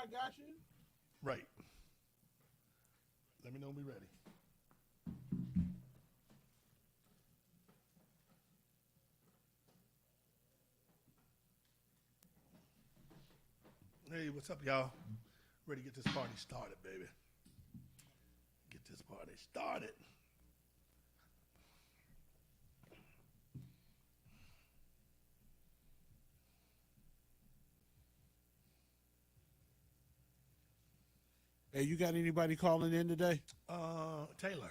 got you. Right. Let me know when we're ready. Hey, what's up, y'all? Ready to get this party started, baby. Get this party started. Hey, you got anybody calling in today? Taylor.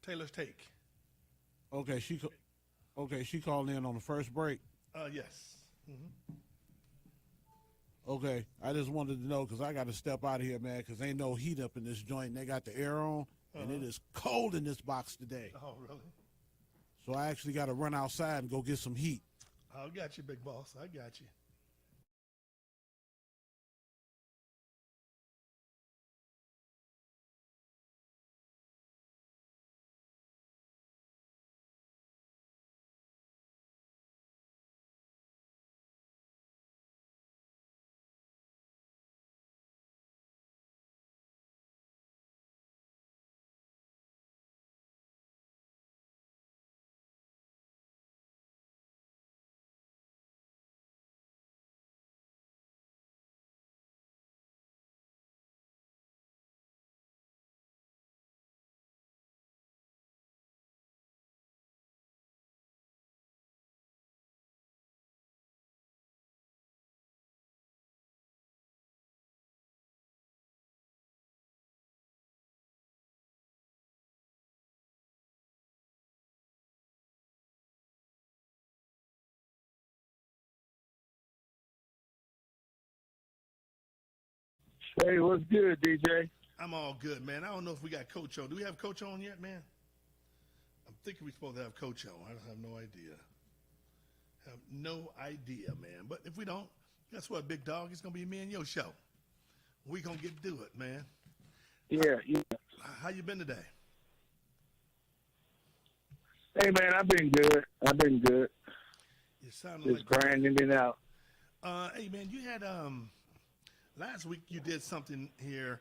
Taylor's take. Okay, she called in on the first break. Yes. Mm-hmm. Okay, I just wanted to know because I got to step out of here, man, because ain't no heat up in this joint. They got the air on, and it is cold in this box today. Oh, really? So I actually got to run outside and go get some heat. I got you, big boss. I got you. Hey, what's good, DJ? I'm all good, man. I don't know if we got Coach on. Do we have Coach on yet, man? I'm thinking we're supposed to have Coach on. I have no idea. Have no idea, man. But if we don't, guess what, big dog? It's going to be me and your show. We going to get to do it, man. Yeah. How you been today? Hey, man, I've been good. You sound Just like grinding it out. Hey, man, you had last week you did something here.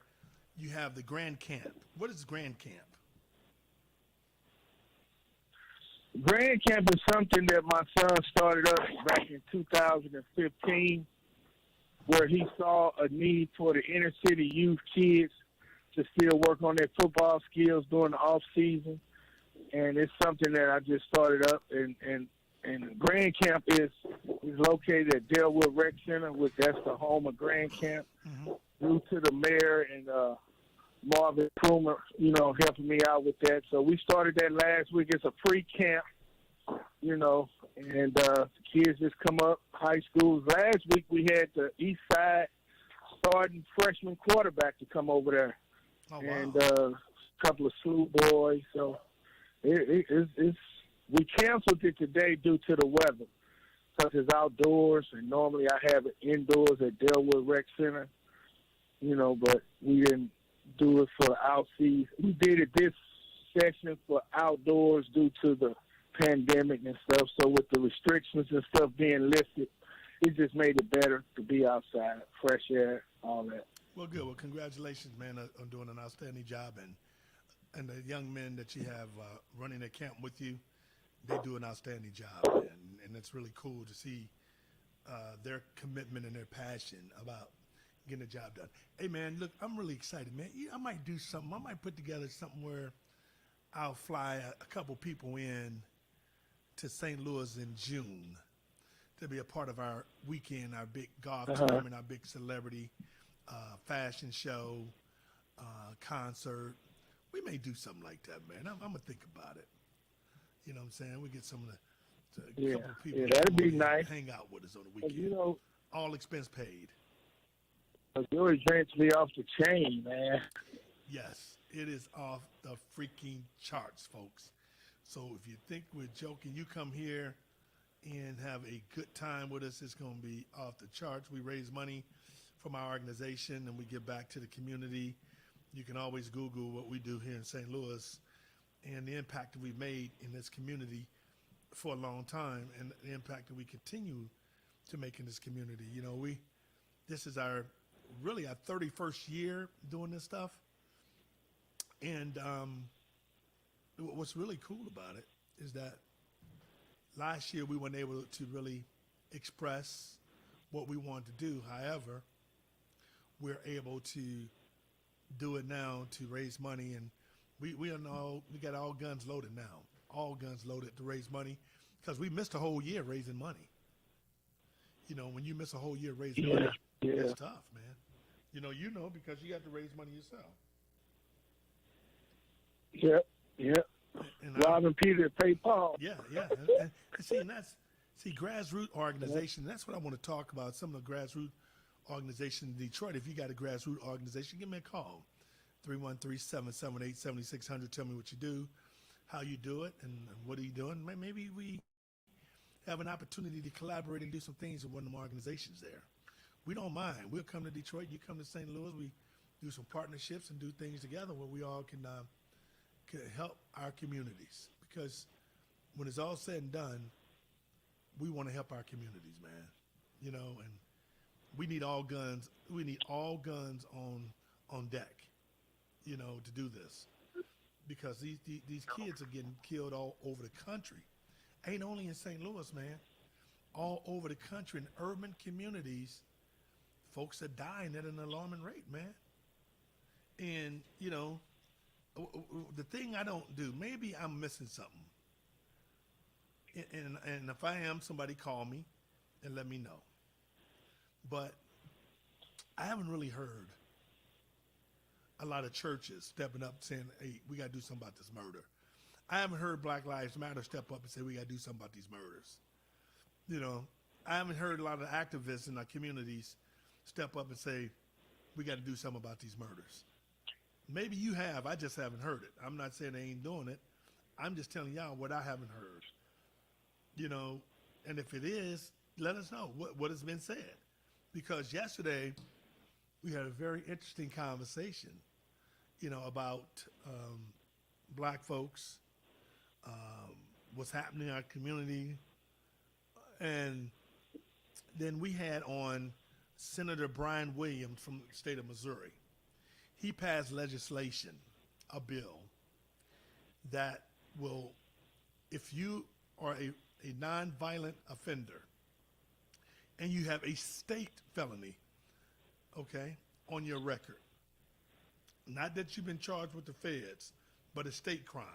You have the Grand Camp. What is Grand Camp? Grand Camp is something that my son started up back in 2015, where he saw a need for the inner city youth kids to still work on their football skills during the off season. And it's something that I just started up, and Grand Camp is located at Delwood Rec Center, which that's the home of Grand Camp. Mm-hmm. Due to the mayor and Marvin Krumer, helping me out with that. So we started that last week. It's a free camp, and the kids just come up, high schools. Last week we had the East Side starting freshman quarterback to come over there, and a couple of SLU boys. So it's we canceled it today due to the weather, because it's outdoors, and normally I have it indoors at Delwood Rec Center, but we didn't do it for out season. We did it this session for outdoors due to the pandemic and stuff. So with the restrictions and stuff being lifted, it just made it better to be outside, fresh air, all that. Well, good. Well, congratulations, man, on doing an outstanding job, and the young men that you have running the camp with you, they do an outstanding job, man. And it's really cool to see their commitment and their passion about getting the job done. Hey, man, look, I'm really excited, man. I might do something. I might put together something where I'll fly a couple people in to St. Louis in June to be a part of our weekend, our big golf tournament, our big celebrity fashion show, concert. We may do something like that, man. I'm going to think about it. You know what I'm saying? We get some of the couple of people that'd be nice. Hang out with us on the weekend. All expense paid. Your events be off the chain, man. Yes, it is off the freaking charts, folks. So if you think we're joking, you come here and have a good time with us. It's going to be off the charts. We raise money from our organization and we give back to the community. You can always Google what we do here in St. Louis and the impact that we've made in this community for a long time, and the impact that we continue to make in this community. This is our really our 31st year doing this stuff. And what's really cool about it is that last year we weren't able to really express what we wanted to do. However, we're able to do it now to raise money, and we got all guns loaded now. All guns loaded to raise money because we missed a whole year raising money. You know, when you miss a whole year raising money, it's tough, man. You know, because you got to raise money yourself. Yep. And Robbing Peter to pay Paul. Yeah. And see, grassroots organization. That's what I want to talk about. Some of the grassroots organization in Detroit. If you got a grassroots organization, give me a call. 313-778-7600. Tell me what you do, how you do it, and what are you doing. Maybe we have an opportunity to collaborate and do some things with one of them organizations there. We don't mind. We'll come to Detroit. You come to St. Louis. We do some partnerships and do things together where we all can help our communities. Because when it's all said and done, we want to help our communities, man. You know, and we need all guns. We need all guns on deck, you know, to do this. Because these kids are getting killed all over the country. Ain't only in St. Louis, man. All over the country in urban communities, folks are dying at an alarming rate, man. And, you know, the thing I don't do, maybe I'm missing something. And if I am, somebody call me and let me know. But I haven't really heard a lot of churches stepping up saying, hey, we got to do something about this murder. I haven't heard Black Lives Matter step up and say we got to do something about these murders. You know, I haven't heard a lot of activists in our communities step up and say we got to do something about these murders. Maybe you have. I just haven't heard it. I'm not saying they ain't doing it. I'm just telling y'all what I haven't heard. You know, and if it is, let us know what has been said. Because yesterday we had a very interesting conversation, you know, about black folks, what's happening in our community. And then we had on Senator Brian Williams from the state of Missouri. He passed legislation, a bill, that will, if you are a nonviolent offender and you have a state felony, okay, on your record, not that you've been charged with the feds, but a state crime,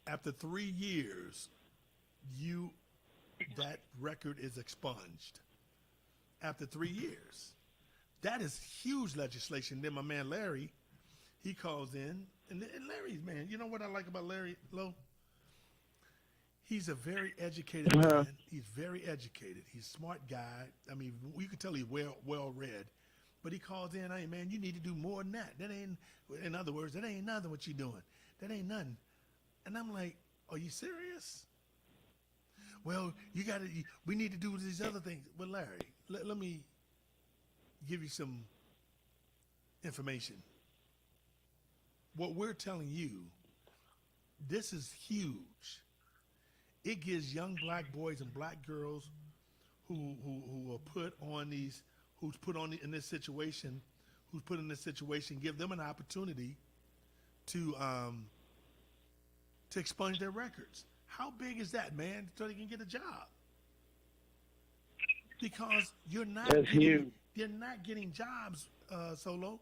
after 3 years, that record is expunged. After 3 years. That is huge legislation. Then my man Larry, he calls in, and Larry's, man, you know what I like about Larry Lowe? He's a very educated man. He's very educated. He's a smart guy. I mean, you can tell he's well read. But he calls in, hey, man, you need to do more than that. That ain't, in other words, that ain't nothing what you're doing. That ain't nothing. And I'm like, are you serious? Well, we need to do these other things. Well, Larry, let me give you some information. What we're telling you, this is huge. It gives young black boys and black girls who are put on these, who's put in this situation, give them an opportunity to expunge their records. How big is that, man, so they can get a job? Because you're not getting jobs, Solo.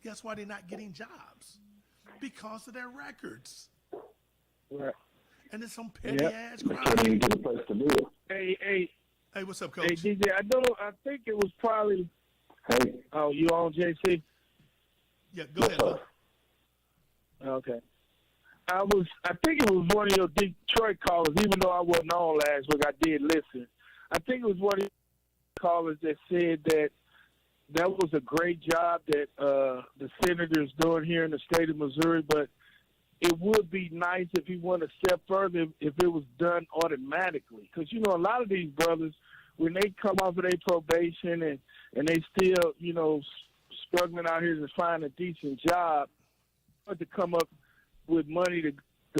Guess why they're not getting jobs? Because of their records. Right. And it's some petty ass crime. Can't even get a place to live. Hey, what's up, Coach? Hey, DJ, I think it was probably. Hey. Oh, you on, JC? Yeah, go ahead, Lo. Okay. I think it was one of your Detroit callers, even though I wasn't on last week, I did listen. I think it was one of your callers that said that was a great job that the senator's doing here in the state of Missouri, but it would be nice if he went a step further if it was done automatically. Because, you know, a lot of these brothers, when they come off of their probation and they still, you know, struggling out here to find a decent job, to come up with money to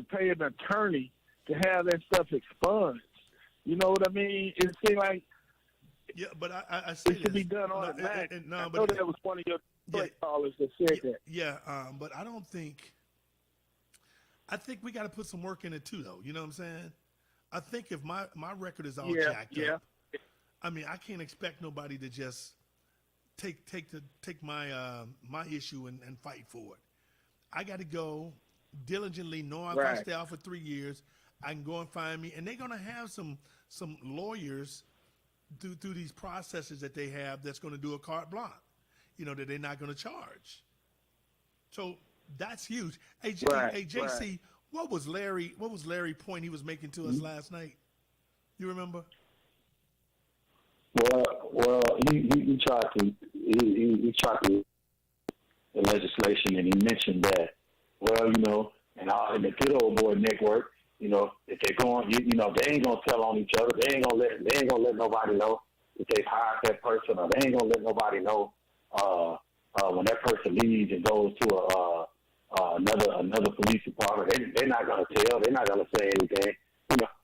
pay an attorney to have that stuff expunged. You know what I mean? It seems like Yeah, but I say It should be this. done No, automatically. and- no, I but know that was one of your Detroit callers that said that. yeah, but I don't think. I think we got to put some work in it too, though. You know what I'm saying? I think if my record is all jacked Yeah. up, I mean, I can't expect nobody to just take my my issue and fight for it. I got to go diligently, know if I Right. stay out for 3 years, I can go and find me, and they're gonna have some lawyers through these processes that they have that's going to do a carte blanche, that they're not going to charge. So that's huge. Hey, Right, hey JC, what was Larry point he was making to us last night? You remember? Well, he tried to he tried to the legislation, and he mentioned that, in the good old boy network, if they're going, they ain't gonna tell on each other. They ain't gonna let nobody know if they've hired that person, or they ain't gonna let nobody know when that person leaves and goes to another police department. They're not gonna tell. They're not gonna say anything.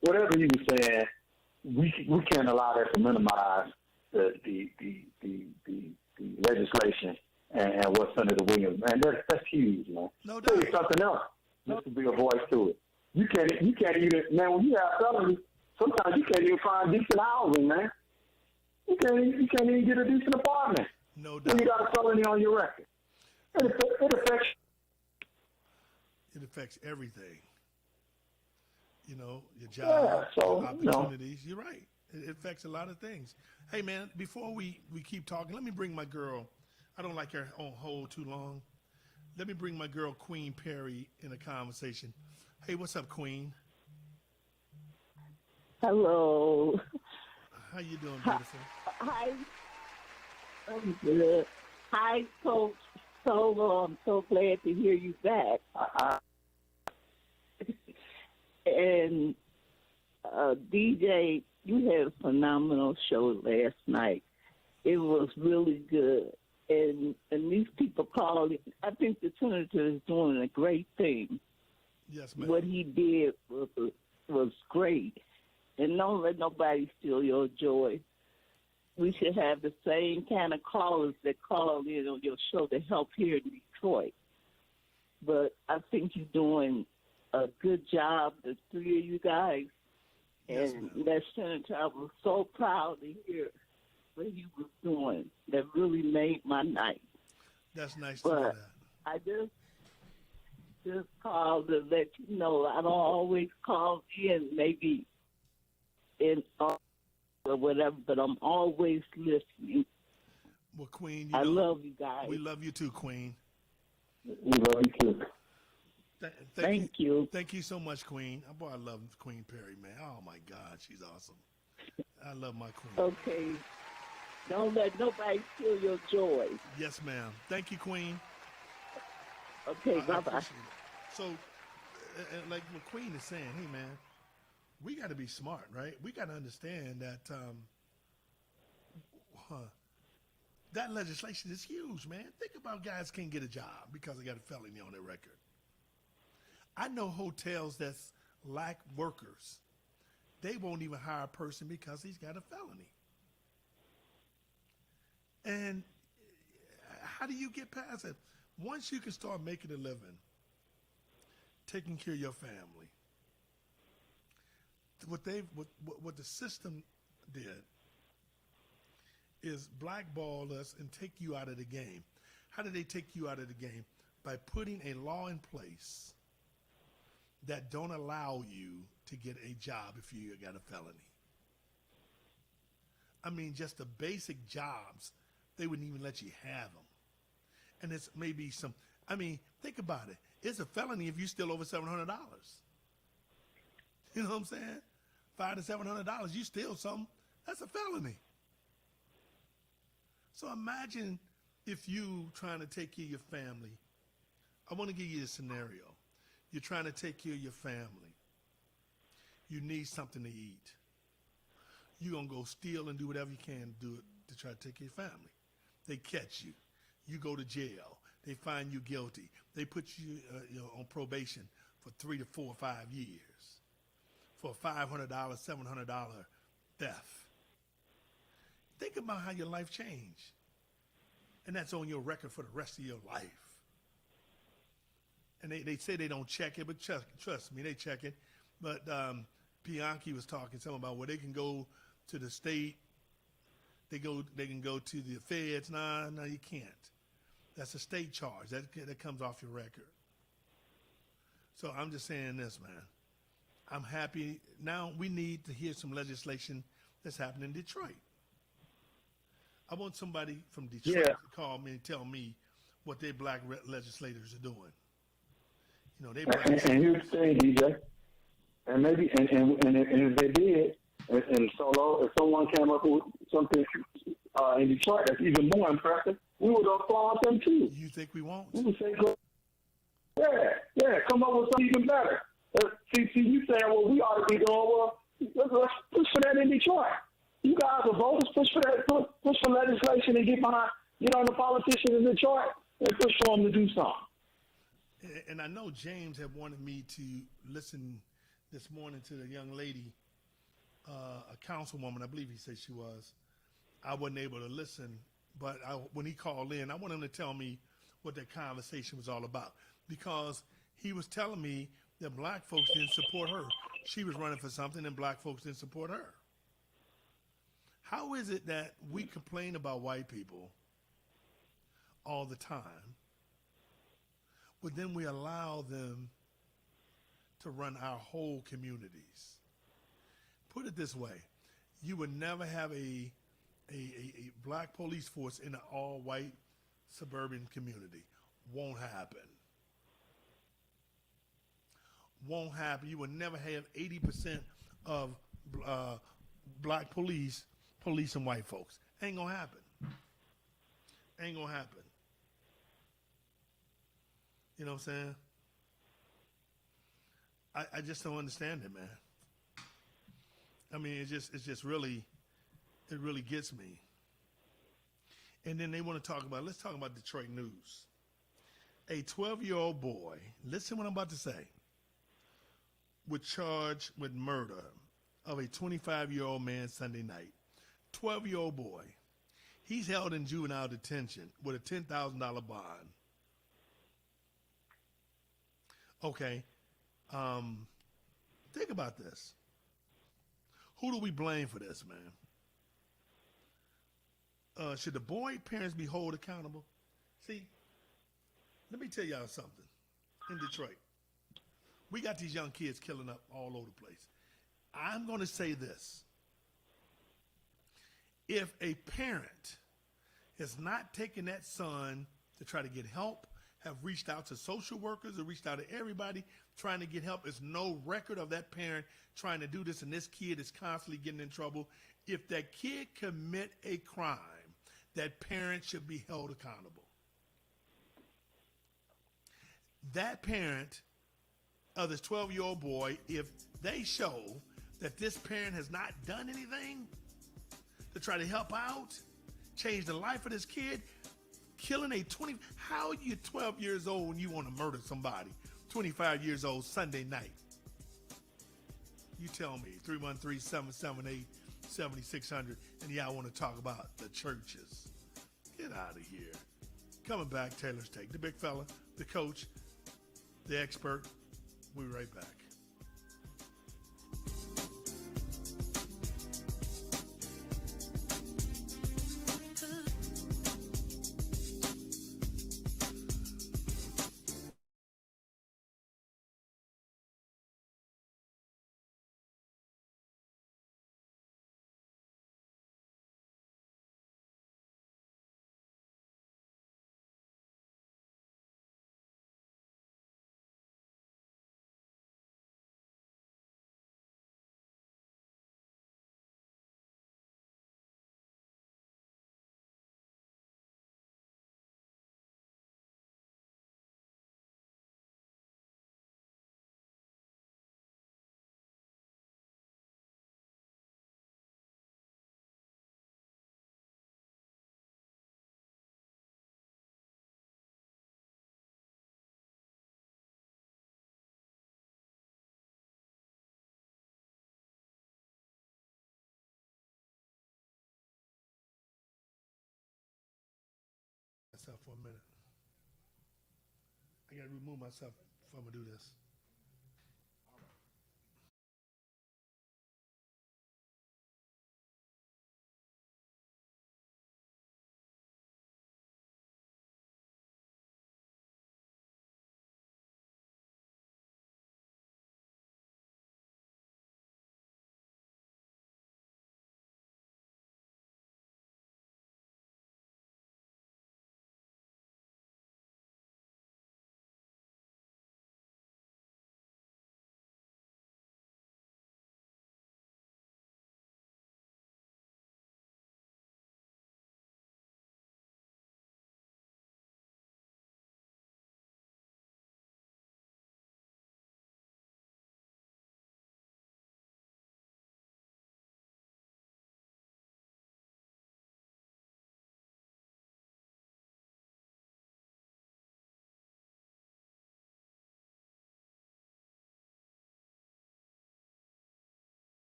Whatever he was saying, we can't allow that to minimize the legislation and what Senator Williams, man, that's huge, man. No Tell doubt. you something else. Just to be a voice to it. You can't even, man, when you have felonies, sometimes you can't even find decent housing, man. You can't even get a decent apartment. No When you doubt. got a felony on your record. It affects everything. Your job, so, your opportunities. You're right. It affects a lot of things. Hey, man, before we keep talking, let me bring my girl. I don't like her on hold too long. Let me bring my girl, Queen Perry, in a conversation. Hey, what's up, Queen? Hello. How you doing, beautiful? Hi. I'm good. Hi, Coach Solo. I'm so glad to hear you back. And DJ, you had a phenomenal show last night. It was really good. And these people called. I think the senator is doing a great thing. Yes, ma'am. What he did was great. And don't let nobody steal your joy. We should have the same kind of callers that call in on your show to help here in Detroit. But I think you're doing a good job, the three of you guys. Yes, And ma'am. that senator, I was so proud to hear what he was doing. That really made my night. That's nice to know But that. I just called to let you know I don't always call in, maybe in or whatever, but I'm always listening. Well, Queen, I love you guys. we love you too, Queen. We love you too. Thank you. Thank you so much, Queen. Boy, I love Queen Perry, man. Oh, my God, she's awesome. I love my Queen. Okay. Don't let nobody steal your joy. Yes, ma'am. Thank you, Queen. Okay, I bye-bye. appreciate it. So, like what Queen is saying, hey, man, we got to be smart, right? We got to understand that that legislation is huge, man. Think about guys can't get a job because they got a felony on their record. I know hotels that lack workers. They won't even hire a person because he's got a felony. And how do you get past it? Once you can start making a living, taking care of your family, what the system did is blackball us and take you out of the game. How did they take you out of the game? By putting a law in place that don't allow you to get a job if you got a felony. I mean, just the basic jobs, they wouldn't even let you have them. And it's maybe think about it. It's a felony if you steal over $700. You know what I'm saying? $500 to $700, you steal something, that's a felony. So imagine if you trying to take care of your family. I want to give you a scenario. You're trying to take care of your family. You need something to eat. You're going to go steal and do whatever you can to do it to try to take care of your family. They catch you. You go to jail. They find you guilty. They put you, on probation for 3 to 4 or 5 years for a $500, $700 theft. Think about how your life changed. And that's on your record for the rest of your life. And they say they don't check it, but trust me, they check it. But Bianchi was talking something about where they can go to the state, they can go to the feds. No, you can't. That's a state charge. That comes off your record. So I'm just saying this, man. I'm happy. Now we need to hear some legislation that's happening in Detroit. I want somebody from Detroit to call me and tell me what their black legislators are doing. You know, they black. And here's the thing, DJ. And maybe, and if they did, and Solo, if someone came up with something in Detroit that's even more impressive, we would applaud them too. You think we won't? We would say, yeah, come up with something even better. See, you saying, well, we ought to be doing, well, let's push for that in Detroit. You guys are voters, push for that, push for legislation and get on the politicians in Detroit and push for them to do something. And I know James had wanted me to listen this morning to the young lady, a councilwoman, I believe he said she was. I wasn't able to listen, but when he called in, I want him to tell me what that conversation was all about, because he was telling me that black folks didn't support her. She was running for something and black folks didn't support her. How is it that we complain about white people all the time, but then we allow them to run our whole communities? Put it this way, you would never have a black police force in an all-white suburban community. Won't happen. Won't happen. You would never have 80% of black police policing white folks. Ain't gonna happen. Ain't gonna happen. You know what I'm saying? I just don't understand it, man. I mean, it really gets me. And then they want to talk about, let's talk about Detroit news. A 12-year-old boy, listen what I'm about to say, was charged with murder of a 25-year-old man Sunday night. 12-year-old boy. He's held in juvenile detention with a $10,000 bond. Okay. Think about this. Who do we blame for this, man? Should the boy parents be held accountable? See, let me tell y'all something. In Detroit, we got these young kids killing up all over the place. I'm going to say this. If a parent has not taken that son to try to get help, have reached out to social workers or reached out to everybody trying to get help, there's no record of that parent trying to do this, and this kid is constantly getting in trouble. If that kid commit a crime, that parent should be held accountable. That parent of this 12-year-old boy, if they show that this parent has not done anything to try to help out, change the life of this kid, killing how are you 12 years old when you want to murder somebody? 25 years old Sunday night. You tell me, 313-778-7600, and y'all want to talk about the churches. Get out of here. Coming back, Taylor's Take. The big fella, the coach, the expert. We'll be right back. myself for a minute. I got to remove myself before I'm going to do this.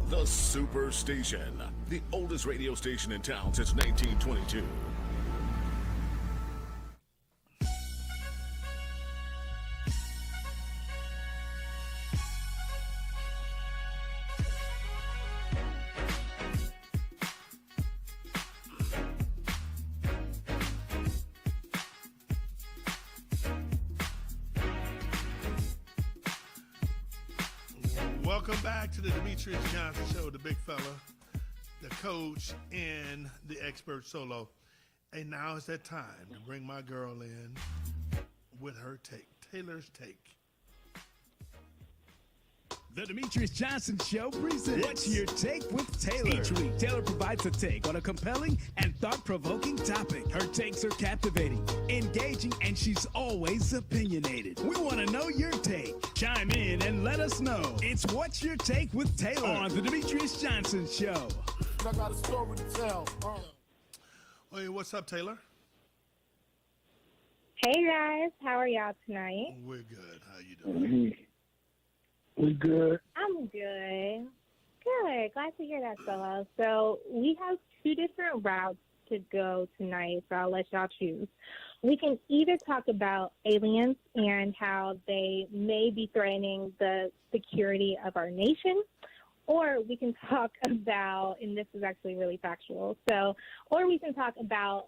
The Superstation, the oldest radio station in town since 1922. Welcome back to the Demetrious Johnson Show, the big fella, the coach, and the expert solo. And now is that time to bring my girl in with her take, Taylor's take. The Demetrious Johnson Show presents What's Your Take with Taylor. Each week, Taylor provides a take on a compelling and thought-provoking topic. Her takes are captivating, engaging, and she's always opinionated. We want to know your take. Chime in and let us know. It's What's Your Take with Taylor on The Demetrious Johnson Show. I got a story to tell. Hey, what's up, Taylor? Hey guys, how are y'all tonight? We're good. How you doing? We good. I'm good. Good. Glad to hear that, Solo. So we have two different routes to go tonight, so I'll let y'all choose. We can either talk about aliens and how they may be threatening the security of our nation, or we can talk about, and this is actually really factual, or we can talk about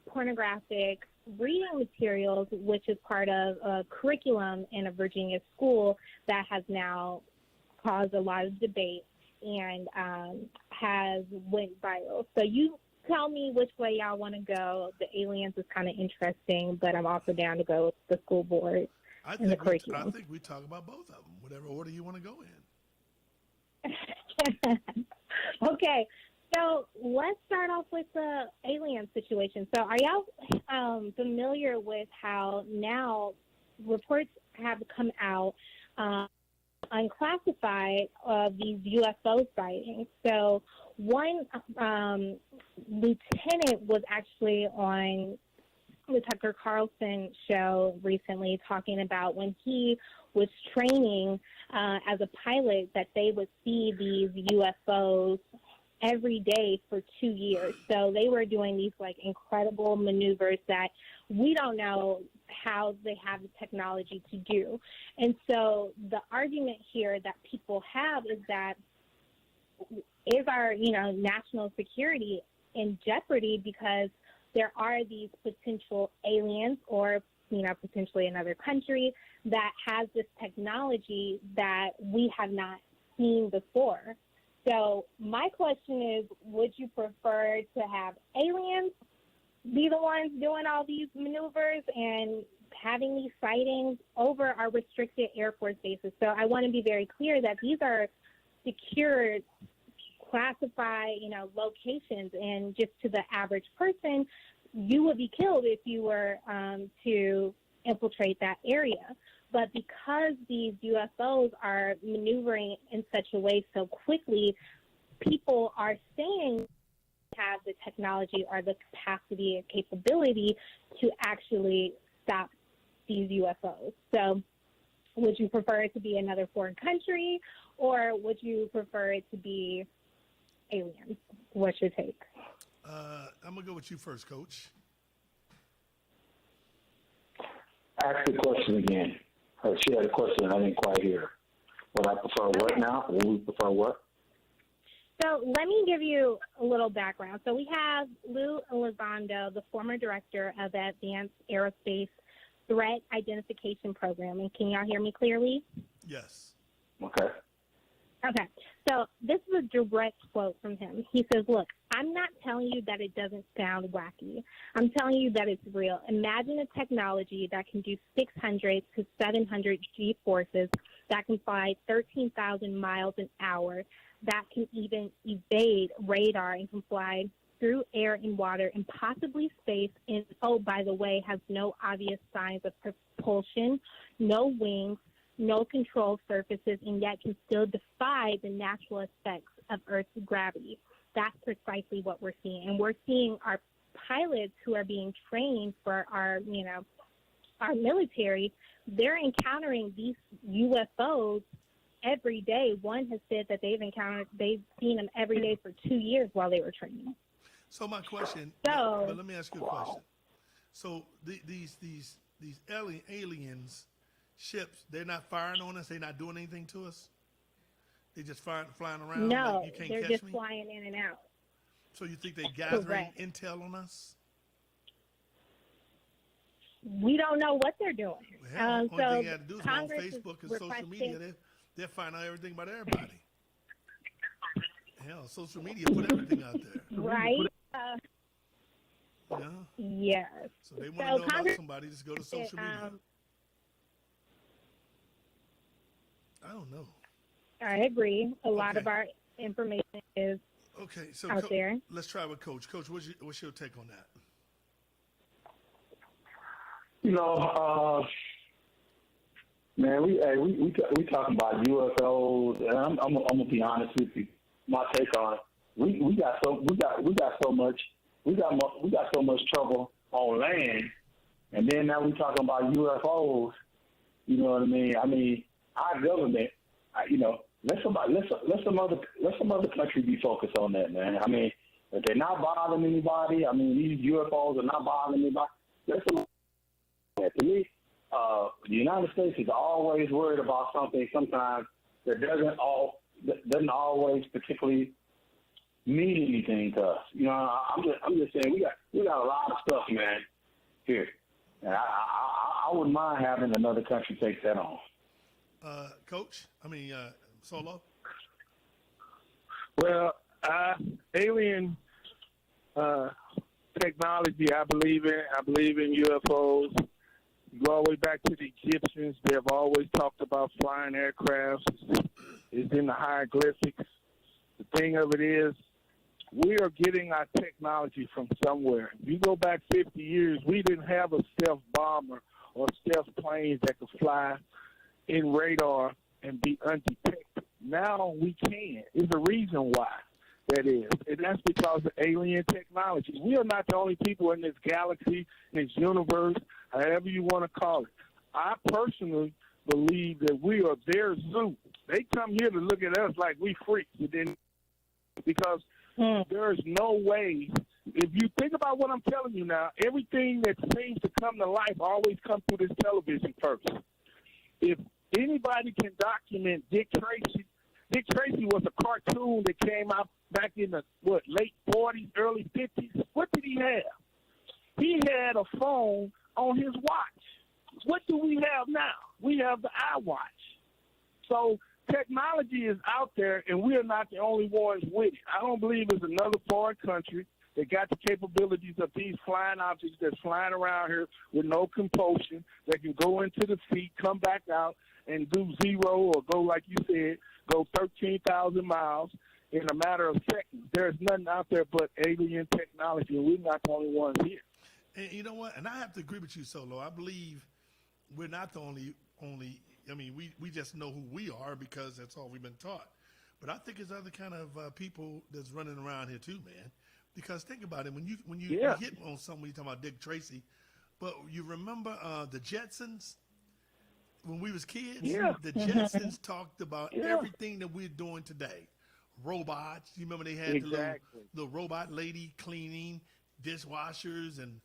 pornographic reading materials, which is part of a curriculum in a Virginia school that has now caused a lot of debate and has went viral. So you tell me which way y'all want to go. The aliens is kind of interesting, but I'm also down to go with the school board and the curriculum. I think we talk about both of them, whatever order you want to go in. Okay. So let's start off with the alien situation. So are y'all familiar with how now reports have come out unclassified of these UFO sightings? So one lieutenant was actually on the Tucker Carlson show recently talking about when he was training as a pilot that they would see these UFOs every day for 2 years. So they were doing these like incredible maneuvers that we don't know how they have the technology to do. And so the argument here that people have is that is our, national security in jeopardy because there are these potential aliens or, potentially another country that has this technology that we have not seen before. So my question is, would you prefer to have aliens be the ones doing all these maneuvers and having these sightings over our restricted Air Force bases? So I want to be very clear that these are secured, classified, locations, and just to the average person, you would be killed if you were to infiltrate that area. But because these UFOs are maneuvering in such a way so quickly, people are saying have the technology or the capacity and capability to actually stop these UFOs. So would you prefer it to be another foreign country, or would you prefer it to be aliens? What's your take? I'm going to go with you first, Coach. Ask the question again. She had a question and I didn't quite hear. Would I prefer what now? Would we prefer what? So let me give you a little background. So we have Lou Elizondo, the former director of the Advanced Aerospace Threat Identification Program. And can y'all hear me clearly? Yes. Okay. Okay. So this is a direct quote from him. He says, look, I'm not telling you that it doesn't sound wacky. I'm telling you that it's real. Imagine a technology that can do 600 to 700 G-forces, that can fly 13,000 miles an hour, that can even evade radar and can fly through air and water and possibly space, and, oh, by the way, has no obvious signs of propulsion, no wings, no control surfaces, and yet can still defy the natural effects of Earth's gravity. That's precisely what we're seeing. And we're seeing our pilots who are being trained for our military, they're encountering these UFOs every day. One has said that they've seen them every day for 2 years while they were training. So my question, So, but let me ask you a question. So these aliens ships, they're not firing on us, they're not doing anything to us? They just flying around no, like you can't they're catch just me? flying in and out. So you think they gathering Correct. intel on us? We don't know what they're doing. Only so thing you have to do is go on Congress is Facebook and social requesting- media. They'll find out everything about everybody. Hell, social media put everything out there. Right? Yeah. Yes. So they want to know about Congress, somebody, just go to social media. I don't know. I agree. A lot Okay. of our information is Okay, so out there. let's try with Coach. Coach, what's your take on that? Man, we talking about UFOs, and I'm gonna be honest with you. My take on it, we got so much trouble on land, and then now we talking about UFOs. You know what I mean? I mean, our government, let some other country be focused on that, man. I mean, if they're not bothering anybody, I mean, these UFOs are not bothering anybody. Let's to me, the United States is always worried about something sometimes that doesn't always particularly mean anything to us. I'm just saying we got a lot of stuff, man, here. And I wouldn't mind having another country take that on. Coach, Solo? Well, alien technology, I believe in. I believe in UFOs. Go all the way back to the Egyptians. They have always talked about flying aircrafts. It's in the hieroglyphics. The thing of it is, we are getting our technology from somewhere. If you go back 50 years, we didn't have a stealth bomber or stealth planes that could fly in radar and be undetected. Now we can. There's a reason why that is, and that's because of alien technology. We are not the only people in this galaxy, this universe, however you want to call it. I personally believe that we are their zoo. They come here to look at us like we freaks, because there is no way. If you think about what I'm telling you now, everything that seems to come to life always comes through this television first. If anybody can document Dick Tracy was a cartoon that came out back in the late 40s, early 50s. What did he have? He had a phone on his watch. What do we have now? We have the iWatch. So technology is out there, and we are not the only ones with it. I don't believe it's another foreign country that got the capabilities of these flying objects that's flying around here with no compulsion, that can go into the feet, come back out, and do zero or go, like you said, go 13,000 miles in a matter of seconds. There's nothing out there but alien technology, and we're not the only ones here. And you know what? And I have to agree with you, Solo. I believe we're not the only. I mean, we just know who we are because that's all we've been taught. But I think there's other kind of people that's running around here too, man. Because think about it, when you hit on something, when you talking about Dick Tracy, but you remember the Jetsons when we was kids? Yeah. The Jetsons talked about everything that we're doing today. robots. You remember they had Exactly. the robot lady cleaning dishwashers and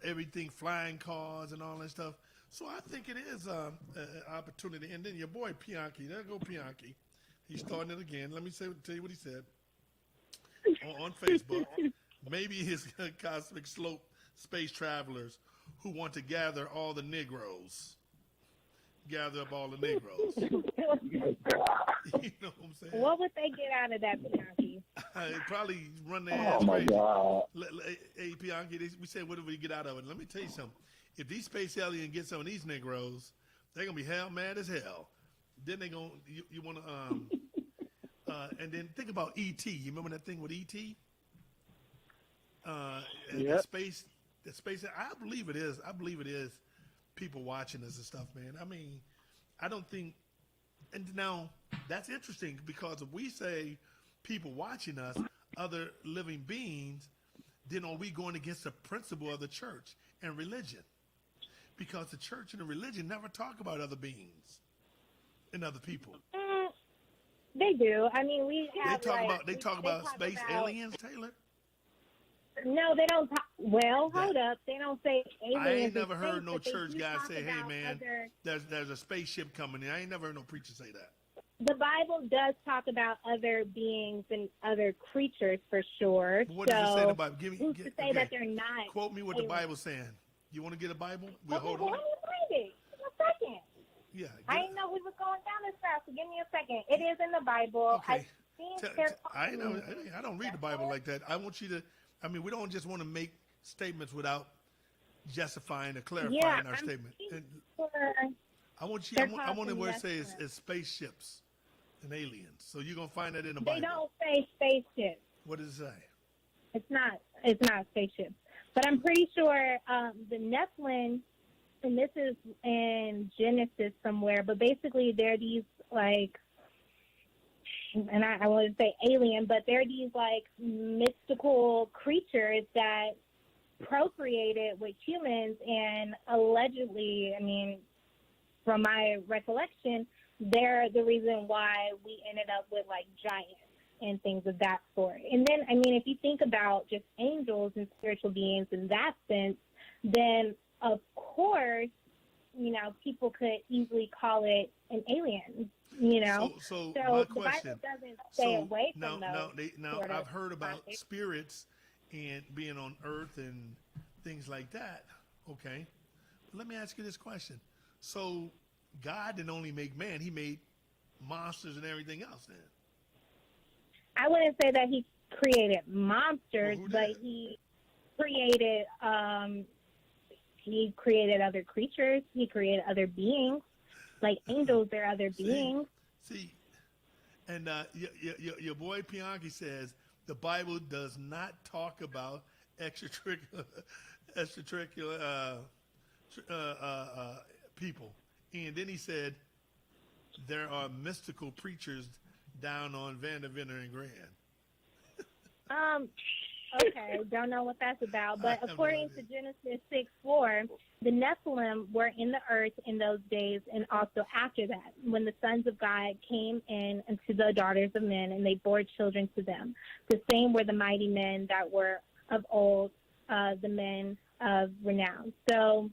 everything, flying cars and all that stuff. So I think it is an opportunity. And then your boy Pianki, there go Pianki. He's starting it again. Let me tell you what he said on Facebook. Maybe his cosmic slope space travelers who want to gather all the Negroes. Gather up all the Negroes. You know what I'm saying? What would they get out of that, Bianchi? Probably run their ass Oh my crazy. God. Hey, Bianchi, we said, what do we get out of it? Let me tell you something. If these space aliens get some of these Negroes, they're gonna be hell mad as hell. Then they gonna you want to and then think about E.T. You remember that thing with E.T. Yep. The space. I believe it is. I believe it is people watching us and stuff, man. I mean, I don't think. And now that's interesting because if we say people watching us, other living beings, then are we going against the principle of the church and religion? Because the church and the religion never talk about other beings and other people. They do. I mean, we have They talk about space aliens, Taylor. No, they don't. Hold up. They don't say aliens. I ain't in never space, heard no but they church do guy talk say, "Hey, about man, there's a spaceship coming in." I ain't never heard no preacher say that. The Bible does talk about other beings and other creatures for sure. But what does it say in the Bible? Who's to say that they're not? Quote me what the aliens? Bible's saying. You want to get a Bible? We'll Okay, hold well, on. let me find it. Give me a second. Yeah. I didn't know we was going down this fast, so give me a second. It is in the Bible. Okay. I I don't read the Bible like that. I want you to. I mean, we don't just want to make statements without justifying or clarifying our statement. And I want you. I want where it says is spaceships and aliens. So you're gonna find that in the Bible. They don't say spaceship. What does it say? It's not spaceship. But I'm pretty sure the Nephilim, and this is in Genesis somewhere, but basically they're these like, and I wouldn't say alien, but they're these like mystical creatures that procreated with humans, and allegedly, I mean, from my recollection, they're the reason why we ended up with like giants and things of that sort. And then, I mean, if you think about just angels and spiritual beings in that sense, then of course, you know, people could easily call it an alien. You know, so the my Bible question. doesn't stay away from Now those. I've heard about spirits and being on Earth and things like that. Okay, but let me ask you this question. So God didn't only make man; He made monsters and everything else. Then I wouldn't say that He created monsters, Well, who but did? He created other creatures. He created other beings. Like angels, they're other beings. See, and your boy Pianki says the Bible does not talk about extraterrestrial people. And then he said there are mystical preachers down on Vanderbilt and Grand. Okay, don't know what that's about. But I have no according to Genesis 6:4, the Nephilim were in the earth in those days and also after that, when the sons of God came in unto the daughters of men, and they bore children to them. The same were the mighty men that were of old, the men of renown. So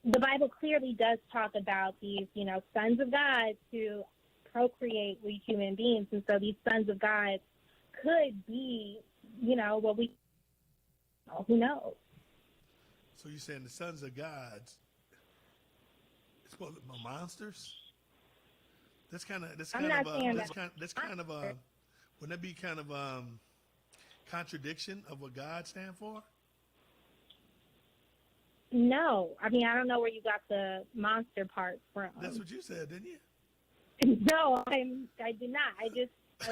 the Bible clearly does talk about these, you know, sons of God to procreate with human beings. And so these sons of God could be, you know, what we, who knows? So you're saying the sons of gods, it's supposed to be monsters? That's kind of wouldn't that be kind of contradiction of what God stand for? No, I mean, I don't know where you got the monster part from. That's what you said, didn't you? No, I did not. I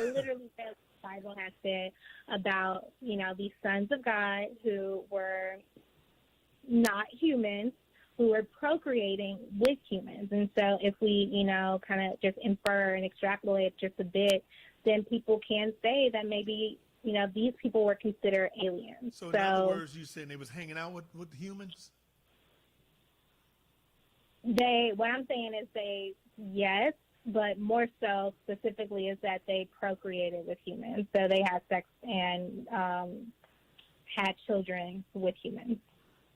literally said what the Bible has said about, you know, these sons of God who were not humans, who were procreating with humans. And so if we, you know, kind of just infer and extrapolate just a bit, then people can say that maybe, you know, these people were considered aliens. So in other words, you saying they was hanging out with humans? What I'm saying is yes, but more so specifically is that they procreated with humans. So they had sex and had children with humans.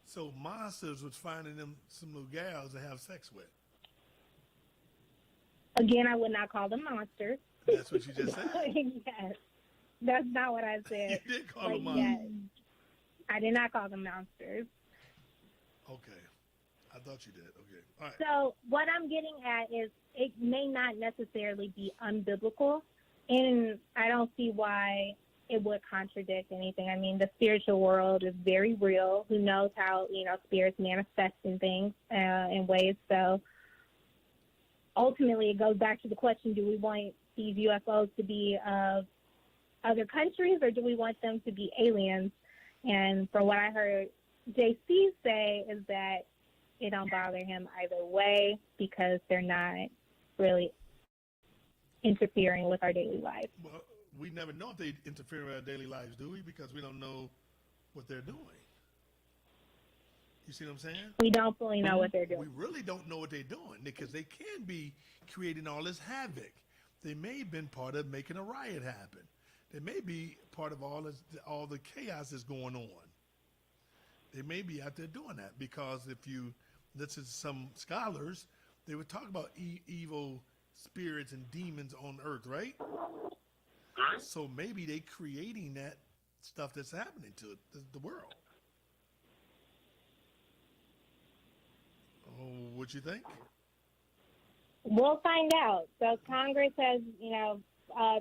So monsters was finding them some little gals to have sex with. Again, I would not call them monsters. That's what you just said. Yes. That's not what I said. You did call But them monsters. yes, I did not call them monsters. Okay. I thought you did. Okay. All right. So what I'm getting at is it may not necessarily be unbiblical, and I don't see why it would contradict anything. I mean, the spiritual world is very real. Who knows how, spirits manifest in things in ways. So ultimately it goes back to the question, do we want these UFOs to be of other countries or do we want them to be aliens? And from what I heard JC say is that it don't bother him either way because they're not really interfering with our daily lives. Well, we never know if they interfere with our daily lives, do we? Because we don't know what they're doing. You see what I'm saying? We don't fully know what they're doing. We really don't know what they're doing because they can be creating all this havoc. They may have been part of making a riot happen. They may be part of all the chaos that's going on. They may be out there doing that because if you listen to some scholars, they would talk about evil spirits and demons on earth, right? So maybe they creating that stuff that's happening to the world. Oh, what you think? We'll find out. So Congress has,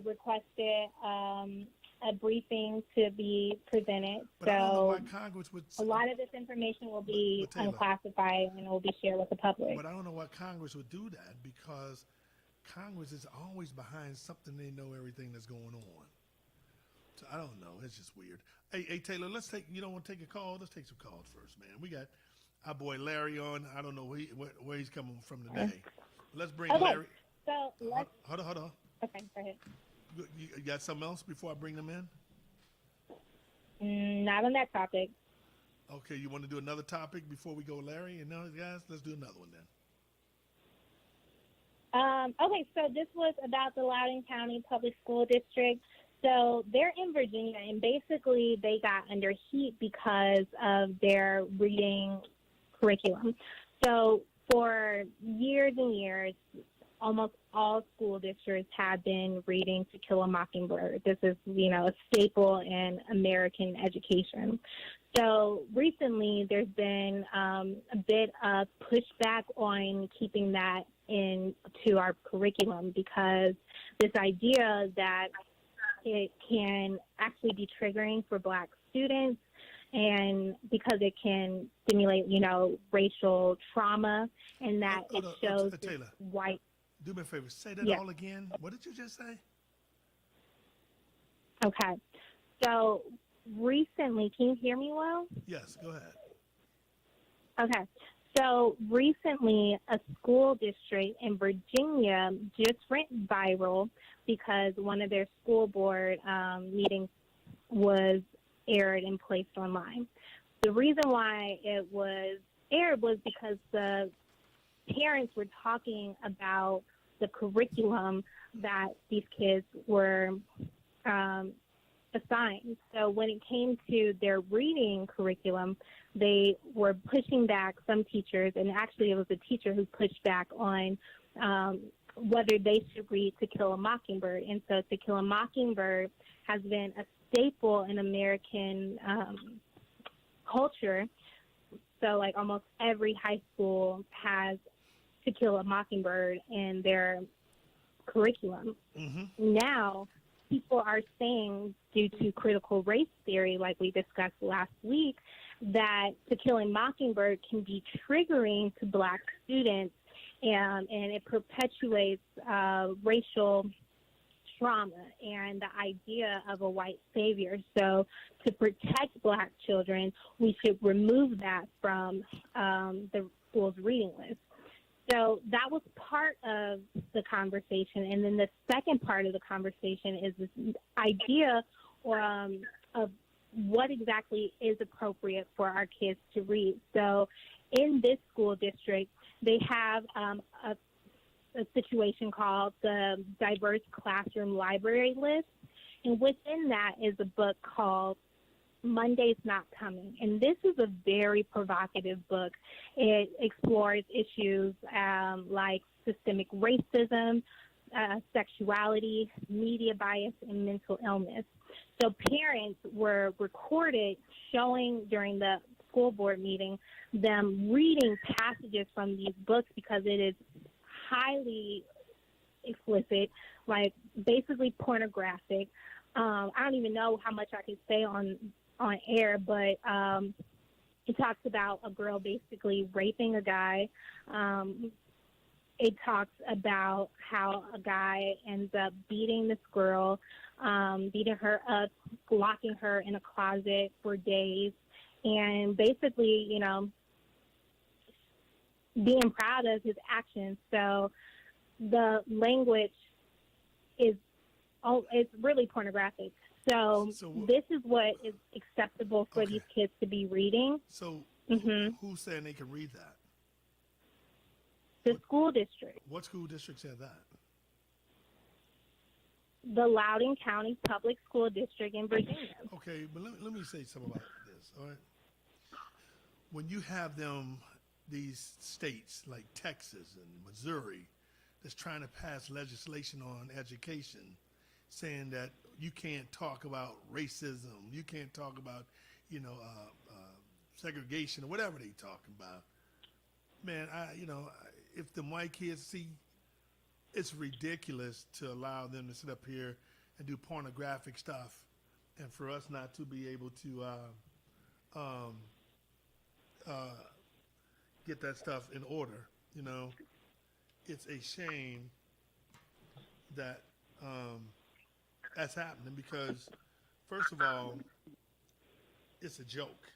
requested a briefing to be presented. But I don't know why So Congress would. a lot of this information will be But Taylor, unclassified and will be shared with the public. But I don't know why Congress would do that because Congress is always behind something. They know everything that's going on. So I don't know. It's just weird. Hey Taylor, let's take. You don't want to take a call? Let's take some calls first, man. We got our boy Larry on. I don't know where he's coming from today. Let's bring Okay, Larry. so let's. Hold on. Okay, go ahead. You got something else before I bring them in? Not on that topic. Okay, you want to do another topic before we go, Larry? And now, guys, let's do another one then. Okay, so this was about the Loudoun County Public School District. So they're in Virginia, and basically they got under heat because of their reading curriculum. So for years and years, almost all school districts have been reading To Kill a Mockingbird. This is, a staple in American education. So recently there's been a bit of pushback on keeping that into our curriculum because this idea that it can actually be triggering for Black students and because it can stimulate, racial trauma and that it shows Taylor, white. do me a favor. Say that all again. What did you just say? Okay. So recently, can you hear me well? Yes, go ahead. Okay. So recently, a school district in Virginia just went viral because one of their school board meetings was aired and placed online. The reason why it was aired was because the parents were talking about the curriculum that these kids were assigned. So when it came to their reading curriculum, they were pushing back some teachers, and actually it was a teacher who pushed back on whether they should read To Kill a Mockingbird. And so To Kill a Mockingbird has been a staple in American culture. So like almost every high school has To Kill a Mockingbird in their curriculum. Mm-hmm. Now, people are saying, due to critical race theory, like we discussed last week, that To Kill a Mockingbird can be triggering to Black students, and it perpetuates racial trauma and the idea of a white savior. So to protect Black children, we should remove that from the school's reading list. So that was part of the conversation. And then the second part of the conversation is this idea of what exactly is appropriate for our kids to read. So in this school district, they have a situation called the Diverse Classroom Library List. And within that is a book called Monday's Not Coming. And this is a very provocative book. It explores issues like systemic racism, sexuality, media bias, and mental illness. So parents were recorded showing during the school board meeting them reading passages from these books because it is highly explicit, like basically pornographic. I don't even know how much I can say on air, but it talks about a girl basically raping a guy. It talks about how a guy ends up beating this girl, beating her up, locking her in a closet for days, and basically, you know, being proud of his actions. So the language is, it's really pornographic. So this is what is acceptable for these kids to be reading. So who's saying they can read that? The school district. What school district said that? The Loudoun County Public School District in Virginia. Okay, but let me say something about this, all right? When you have these states like Texas and Missouri that's trying to pass legislation on education, saying that you can't talk about racism, you can't talk about, segregation or whatever they talking about. Man, if the white kids see, it's ridiculous to allow them to sit up here and do pornographic stuff, and for us not to be able to get that stuff in order. It's a shame that that's happening because, first of all, it's a joke.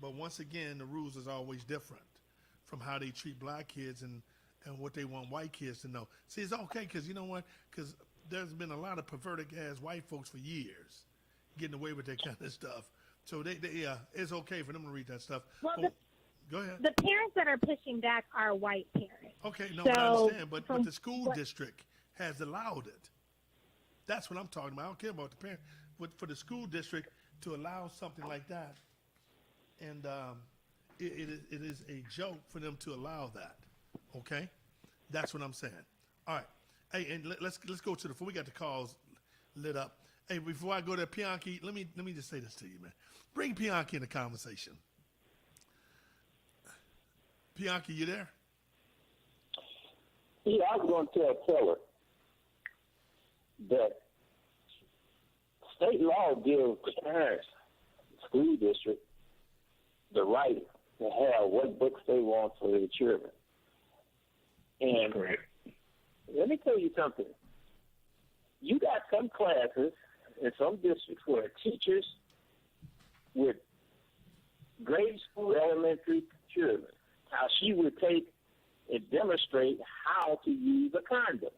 But once again, the rules is always different from how they treat black kids and what they want white kids to know. See, it's okay because you know what? Because there's been a lot of perverted ass white folks for years getting away with that kind of stuff. So it's okay for them to read that stuff. Well, go ahead. The parents that are pushing back are white parents. Okay, no, so, I understand, but the school district has allowed it. That's what I'm talking about. I don't care about the parent, but for the school district to allow something like that, and it is a joke for them to allow that. Okay, that's what I'm saying. All right, hey, and let's go to before we got the calls lit up. Hey, before I go there, Pianki, let me just say this to you, man. Bring Pianki in the conversation. Pianki, you there? Yeah, I was going to tell Taylor that state law gives parents, school district, the right to have what books they want for their children. And let me tell you something. You got some classes in some districts where teachers with grade school, elementary children, how she would take and demonstrate how to use a condom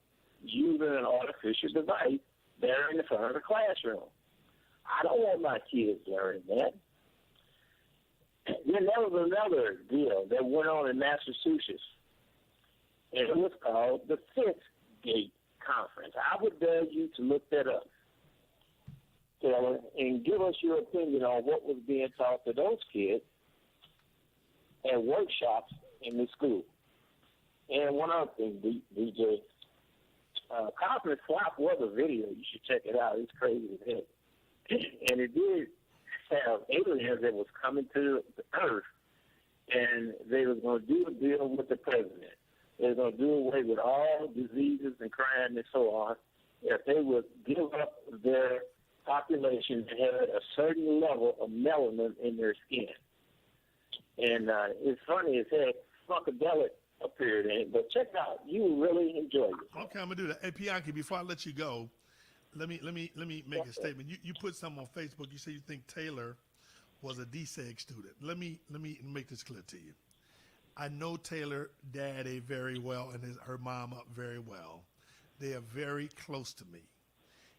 using an artificial device there in the front of the classroom. I don't want my kids learning that. Then there was another deal that went on in Massachusetts, and it was called the Fifth Gate Conference. I would beg you to look that up, Taylor, and give us your opinion on what was being taught to those kids at workshops in the school. And one other thing, DJ, Conference Flop was a video. You should check it out. It's crazy as heck. And it did have aliens that was coming to the earth, and they was going to do a deal with the president. They were going to do away with all diseases and crime and so on if they would give up their population that had a certain level of melanin in their skin. And it's funny as heck, Funkadelic appeared in it, but check out. You will really enjoy it. Okay, I'm gonna do that. Hey, Pianki, before I let you go, let me make a statement. You put something on Facebook. You say you think Taylor was a DSEG student. Let me make this clear to you. I know Taylor daddy very well and her mama very well. They are very close to me.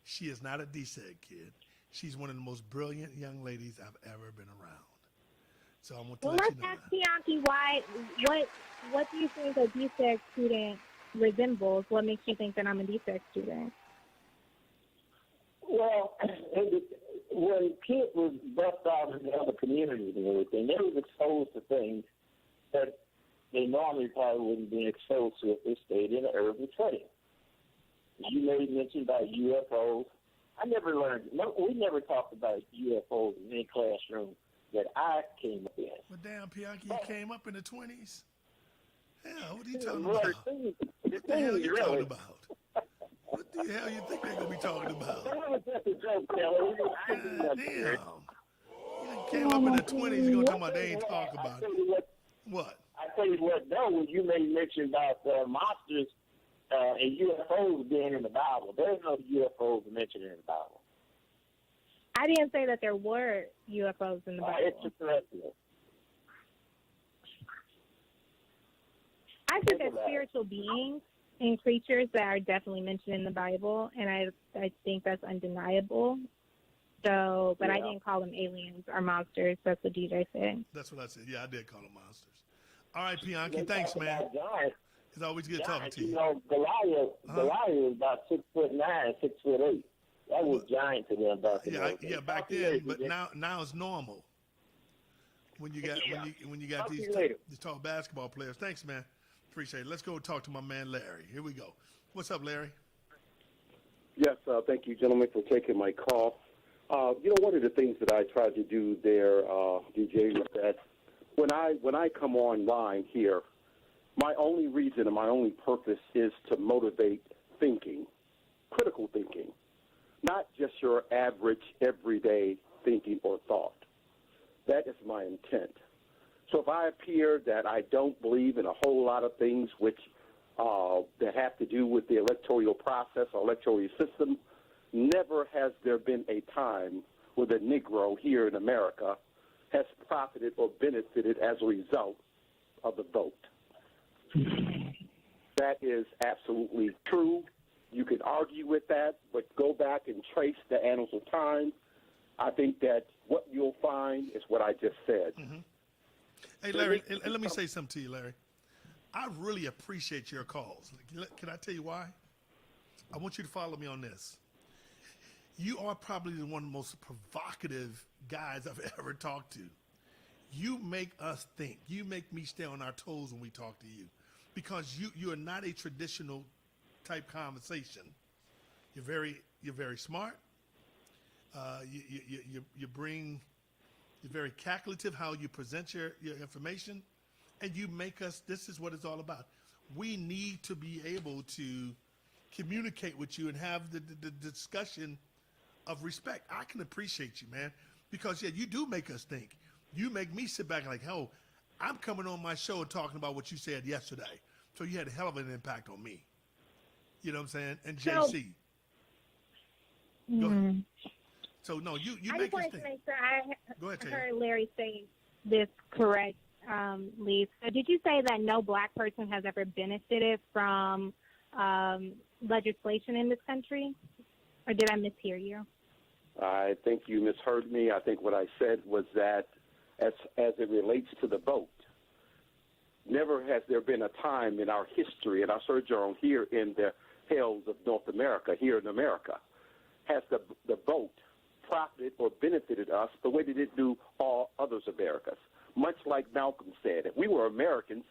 She is not a DSEG kid. She's one of the most brilliant young ladies I've ever been around. So I want to let you know let's ask Pianki what do you think a DSEG student resembles? What makes you think that I'm a defect student? Well, when kids was bussed out in the other communities and everything, they was exposed to things that they normally probably wouldn't be exposed to if they stayed in an urban setting. You made mention about UFOs. I never learned. No, we never talked about UFOs in any classroom that I came up in. But damn, Pianki, you came up in the 20s? Hell, what are you talking Well, about? What the hell are you talking really. about? What the hell you think they're going to be talking about? That was just a joke, Taylor. I didn't God know damn. that. You came up in the 20s, you're going to talk about they ain't talk about it. What? I tell you what, though, when you made mention about monsters and UFOs being in the Bible, there's no UFOs mentioned in the Bible. I didn't say that there were UFOs in the Bible. Extraterrestrial. I think there's spiritual beings and creatures that are definitely mentioned in the Bible, and I think that's undeniable. So, but I didn't call them aliens or monsters. That's what DJ said. That's what I said. Yeah, I did call them monsters. All right, Pianki, thanks, man. It's always good talking to you. You know, Goliath is about 6'9", 6'8". That was giant to them back then. Yeah, back then, but now it's normal. When you got when you got these tall basketball players. Thanks, man. Appreciate it. Let's go talk to my man Larry. Here we go. What's up, Larry? Yes, thank you, gentlemen, for taking my call. One of the things that I tried to do there, DJ, was that when I come online here, my only reason and my only purpose is to motivate thinking, critical thinking, not just your average, everyday thinking or thought. That is my intent. So if I appear that I don't believe in a whole lot of things which that have to do with the electoral process or electoral system, never has there been a time where the Negro here in America has profited or benefited as a result of the vote. That is absolutely true. You can argue with that, but go back and trace the annals of time. I think that what you'll find is what I just said. Mm-hmm. Hey, Larry, and let me say something to you, Larry. I really appreciate your calls. Can I tell you why? I want you to follow me on this. You are probably one of the most provocative guys I've ever talked to. You make us think. You make me stay on our toes when we talk to you, because you are not a traditional type conversation. You're very smart. You're very calculative how you present your information, and you make us. This is what it's all about. We need to be able to communicate with you and have the discussion of respect. I can appreciate you, man, because you do make us think. You make me sit back and like, hell, I'm coming on my show and talking about what you said yesterday. So you had a hell of an impact on me. You know what I'm saying? And JC. Go ahead. So no, you make us think. I just wanted to make sure I heard Larry say this correct, Lee. So did you say that no black person has ever benefited from legislation in this country? Or did I mishear you? I think you misheard me. I think what I said was that as it relates to the vote, never has there been a time in our history, in our sojourn here in the hills of North America, here in America, has the vote profited or benefited us the way that it do all others Americas. Much like Malcolm said, if we were Americans,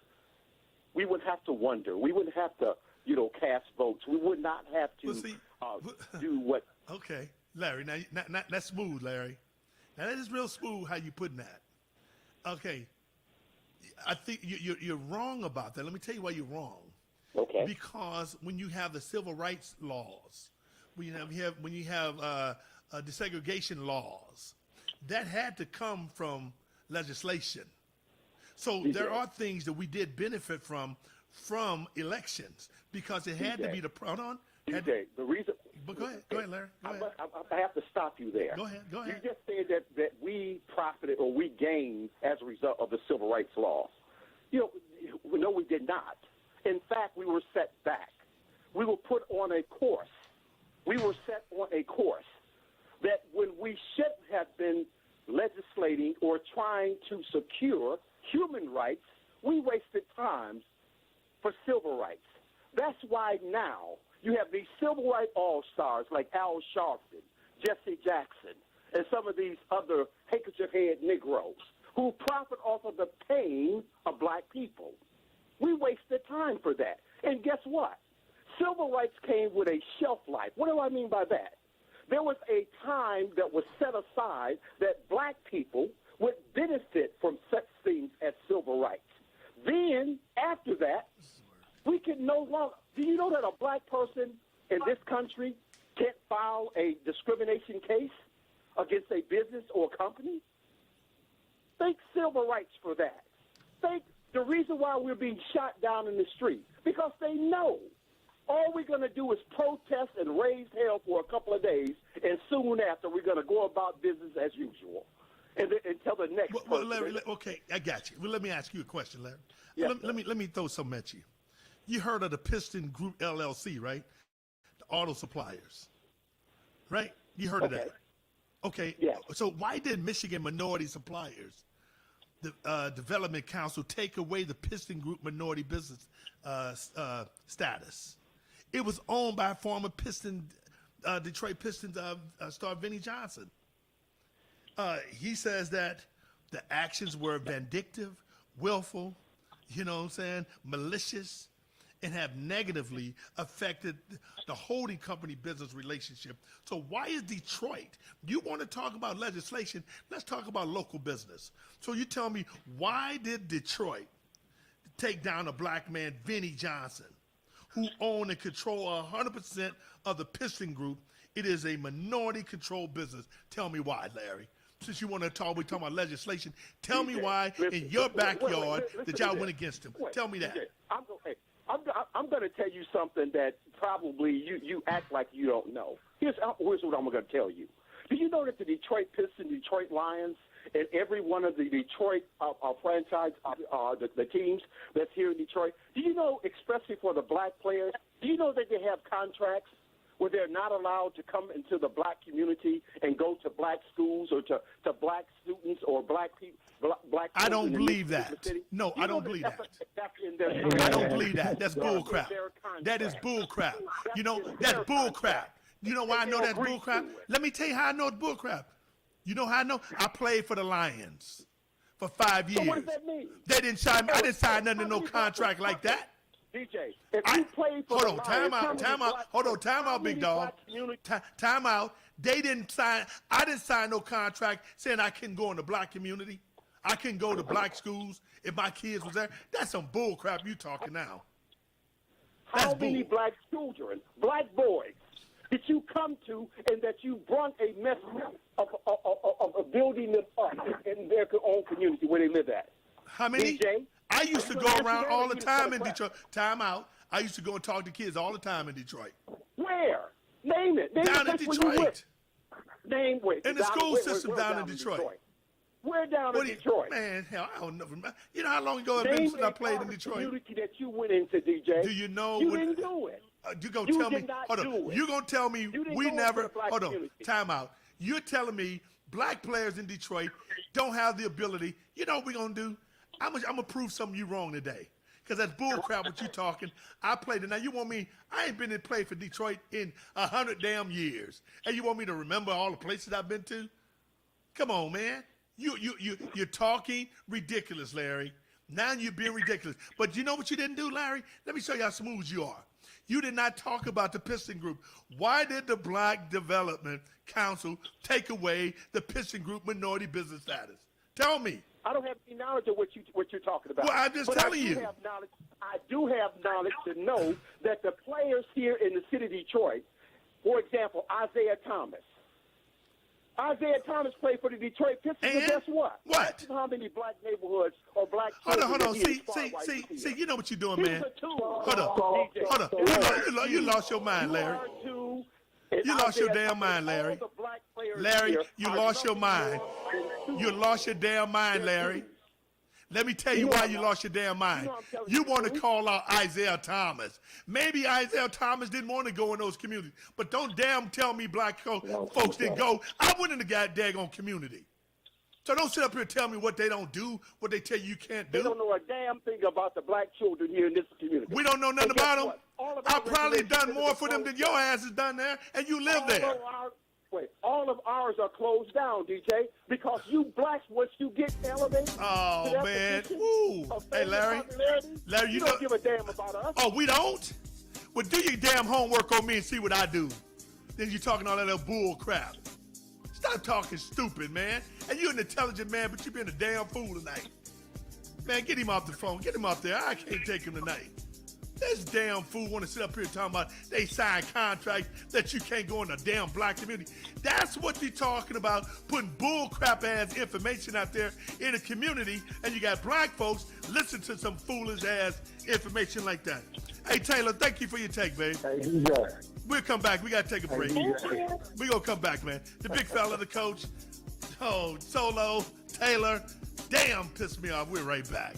we wouldn't have to wonder. We wouldn't have to, cast votes. We would not have to do what. Okay, Larry. Now that's smooth, Larry. Now that is real smooth how you putting that. Okay, I think you're wrong about that. Let me tell you why you're wrong. Okay. Because when you have the civil rights laws, when you have desegregation laws, that had to come from legislation. So there are things that we did benefit from elections because it had to be the hold on. The reason. But go ahead, Larry. Go ahead. I have to stop you there. Go ahead. You just said that we profited or we gained as a result of the civil rights laws. No, we did not. In fact, we were set back. We were put on a course. We were set on a course that when we should have been legislating or trying to secure human rights, we wasted time for civil rights. That's why now you have these civil rights all-stars like Al Sharpton, Jesse Jackson, and some of these other handkerchief-head Negroes who profit off of the pain of black people. We wasted time for that. And guess what? Civil rights came with a shelf life. What do I mean by that? There was a time that was set aside that black people would benefit from such things as civil rights. Then, after that, we can no longer. Do you know that a black person in this country can't file a discrimination case against a business or company? Thank civil rights for that. Thank the reason why we're being shot down in the street, because they know all we're going to do is protest and raise hell for a couple of days, and soon after we're going to go about business as usual until the next person. Well, Larry, okay, I got you. Well, let me ask you a question, Larry. Yes, let me throw something at you. You heard of the Piston Group LLC, right? The auto suppliers, right? You heard of that? Okay. Yes. So why did Michigan Minority Suppliers Development Council take away the Piston Group minority business status? It was owned by former Detroit Pistons star Vinnie Johnson. He says that the actions were vindictive, willful, you know what I'm saying, malicious, and have negatively affected the holding company business relationship. So why is Detroit? You want to talk about legislation? Let's talk about local business. So you tell me, why did Detroit take down a black man, Vinnie Johnson, who owned and control 100% of the Piston Group? It is a minority-controlled business. Tell me why, Larry. Since you want to talk, we're talking about legislation. Tell me why in your backyard that y'all went against him. Tell me that. I'm going to tell you something that probably you act like you don't know. Here's what I'm going to tell you. Do you know that the Detroit Pistons, Detroit Lions, and every one of the Detroit franchise, the teams that's here in Detroit, do you know, especially for the black players, do you know that they have contracts where they're not allowed to come into the black community and go to black schools or to black students or black people? Black I don't believe that. No, I don't believe that. I don't believe that. That's bull crap. That is bull crap. You know, that's bull crap. You know why I know that's bull crap? Let me tell you how I know it's bull crap. You know how I know? I played for the Lions for 5 years. So what does that mean? They didn't sign. I didn't sign nothing to no contract like that. DJ, if you played for the Lions, time out, big dog. Time out. They didn't sign. I didn't sign no contract saying I couldn't go in the black community. I couldn't go to black schools if my kids was there. That's some bull crap you talking now. How many black children, black boys, did you come to and that you brought a message of building them up in their own community where they live at? How many? DJ? I used to go around all the time in Detroit. Time out. I used to go and talk to kids all the time in Detroit. Where? Name it. Down in Detroit. Name where? In the school system down in Detroit. Where down in Detroit? Man, hell, I don't know. You know how long ago it's been since I played in Detroit? Community that you went into, DJ. Do you know? You didn't do it. You gonna tell me? Hold on. You gonna tell me we never? Hold on. Time out. You're telling me black players in Detroit don't have the ability? You know what we're gonna do? I'm gonna prove something you wrong today. Because that's bull crap what you talking. I played it. Now you want me, I ain't been in play for Detroit in 100 damn years. And you want me to remember all the places I've been to? Come on, man. You're talking ridiculous, Larry. Now you're being ridiculous. But you know what you didn't do, Larry? Let me show you how smooth you are. You did not talk about the Piston Group. Why did the Black Development Council take away the Piston Group minority business status? Tell me. I don't have any knowledge of what you're talking about. Well, I'm just telling you. I do have knowledge to know that the players here in the city of Detroit, for example, Isaiah Thomas. Isaiah Thomas played for the Detroit Pistons, and guess what? What? How many black neighborhoods or black Hold on. See, you know what you're doing, man. Hold on. You lost your mind, Larry. You lost your damn mind, Larry. Larry, you lost your mind. You lost your damn mind, Larry. Let me tell you why you lost your damn mind. You want to call out Isaiah Thomas. Maybe Isaiah Thomas didn't want to go in those communities, but don't damn tell me black folks didn't go. I went in the daggone community. So don't sit up here and tell me what they don't do, what they tell you can't do. They don't know a damn thing about the black children here in this community. We don't know nothing And guess about them. what? All of I've our probably regulations done in more the for them than closed your down. ass has done there, and you live there. All of ours are closed down, DJ, because you blacks, once you get elevated Oh, to that man. position Woo. of Hey, famous Larry. popularity, Larry, you don't give a damn about us. Oh, we don't? Well, do your damn homework on me and see what I do. Then you talking all that little bull crap. Stop talking stupid, man. And you're an intelligent man, but you being a damn fool tonight. Man, get him off the phone. Get him off there. I can't take him tonight. This damn fool want to sit up here talking about they sign contracts that you can't go in the damn black community. That's what you're talking about, putting bull crap ass information out there in the community, and you got black folks listen to some foolish ass information like that. Hey, Taylor, thank you for your take, babe. Hey, DJ. We'll come back. We got to take a break. Hey, We're going to come back, man. The big fella, the coach. Oh, Solo, Taylor. Damn, pissed me off. We're right back.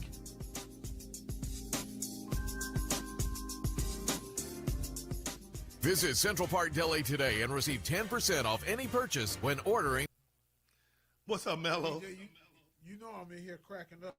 Visit Central Park Deli today and receive 10% off any purchase when ordering. What's up, Mello? You know I'm in here cracking up.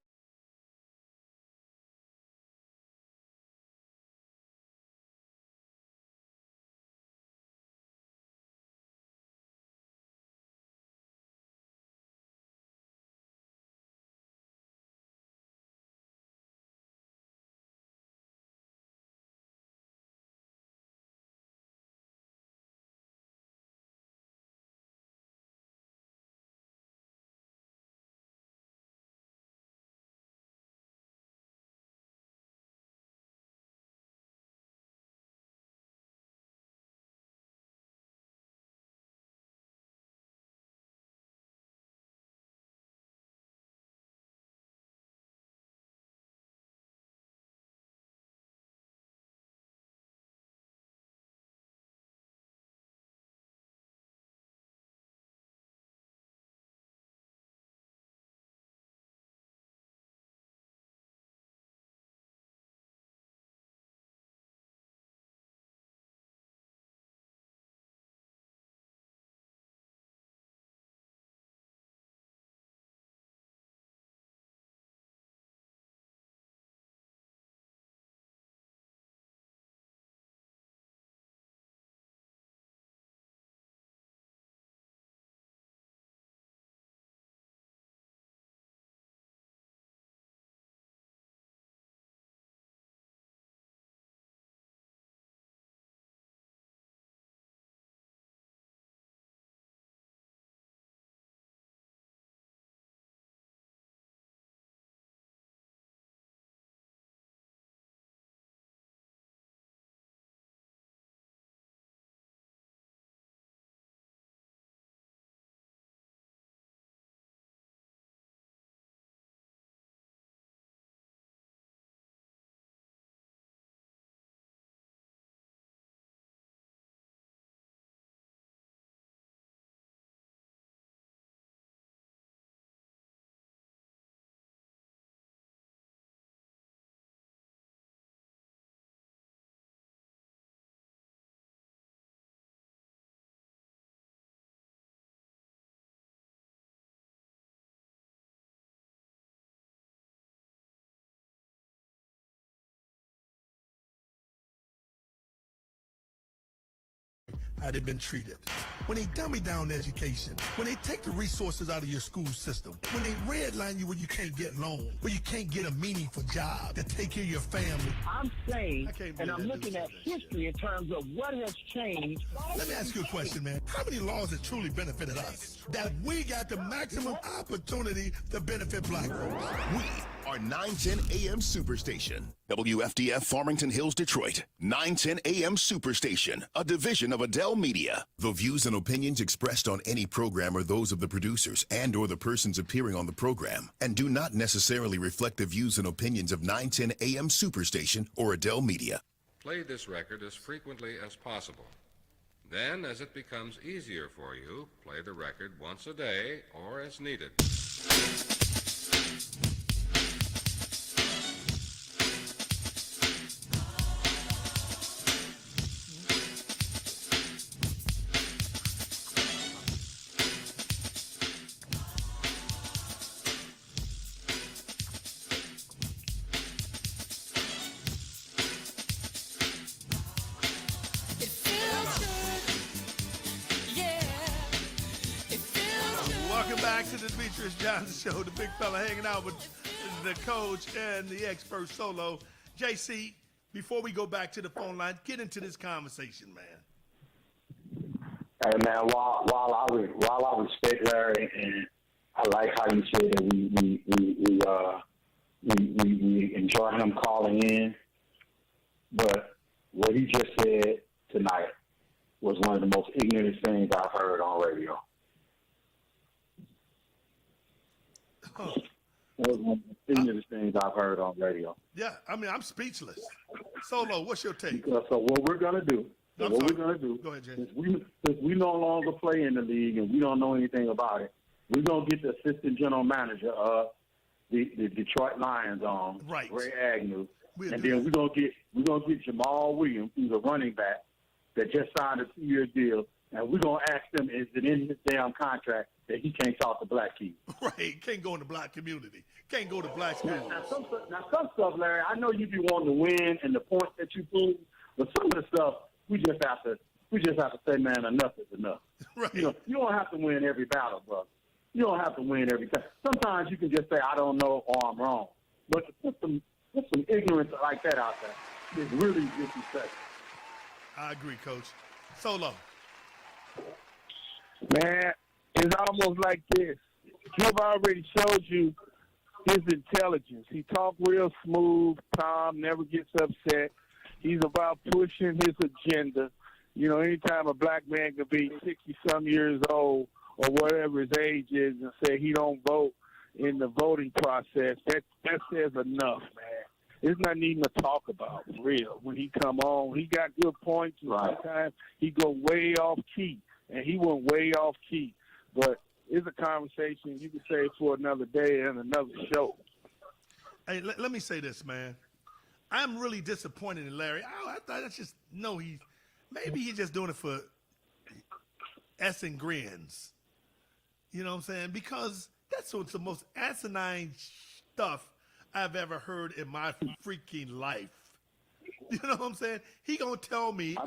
How they've been treated. When they dummy down education, when they take the resources out of your school system, when they redline you where you can't get loans, where you can't get a meaningful job to take care of your family. I'm saying, and I'm looking at history in terms of what has changed. Let me ask you a question, man. How many laws have truly benefited us? That we got the maximum opportunity to benefit black folks. We are 910 AM Superstation. WFDF Farmington Hills, Detroit. 910 AM Superstation, a division of Adele Media. The views and opinions expressed on any program are those of the producers and or the persons appearing on the program and do not necessarily reflect the views and opinions of 910 AM Superstation or Adele Media. Play this record as frequently as possible. Then, as it becomes easier for you, play the record once a day or as needed. back to the Demetrious Johnson Show. The big fella hanging out with the coach and the expert Solo. JC, before we go back to the phone line, get into this conversation, man. Hey man, while I respect Larry and I like how you said that we enjoy him calling in, but what he just said tonight was one of the most ignorant things I've heard on radio. Huh. That was one of the ignorant things I've heard on radio. Yeah, I mean, I'm speechless. Solo, what's your take? Because so what we're gonna do? Go ahead, Jay. Since we no longer play in the league and we don't know anything about it, we're gonna get the assistant general manager of the Detroit Lions on, right, Ray Agnew, then we're gonna get Jamal Williams, who's a running back that just signed a 2-year deal, and we're gonna ask him, is it in his damn contract that he can't talk to black kids? Right, can't go in the black community, can't go to black schools. Now some stuff, Larry, I know you be wanting to win and the points that you prove, but some of the stuff we just have to say, man, enough is enough. Right. You don't have to win every battle, brother. You don't have to win every time. Sometimes you can just say, I don't know or I'm wrong. But to put some ignorance like that out there is really disrespectful. I agree, Coach. Solo. Man, it's almost like this. Give already showed you his intelligence. He talk real smooth. Tom never gets upset. He's about pushing his agenda. You know, anytime a black man could be 60-some years old or whatever his age is and say he don't vote in the voting process, that says enough, man. There's nothing even to talk about, for real. When he come on, he got good points. Right. Sometimes he go way off key, and he went way off key. But it's a conversation you can say for another day and another show. Hey, let me say this, man. I'm really disappointed in Larry. I just know maybe he's just doing it for S and grins. You know what I'm saying? Because that's what's the most asinine stuff I've ever heard in my freaking life. You know what I'm saying? He gonna tell me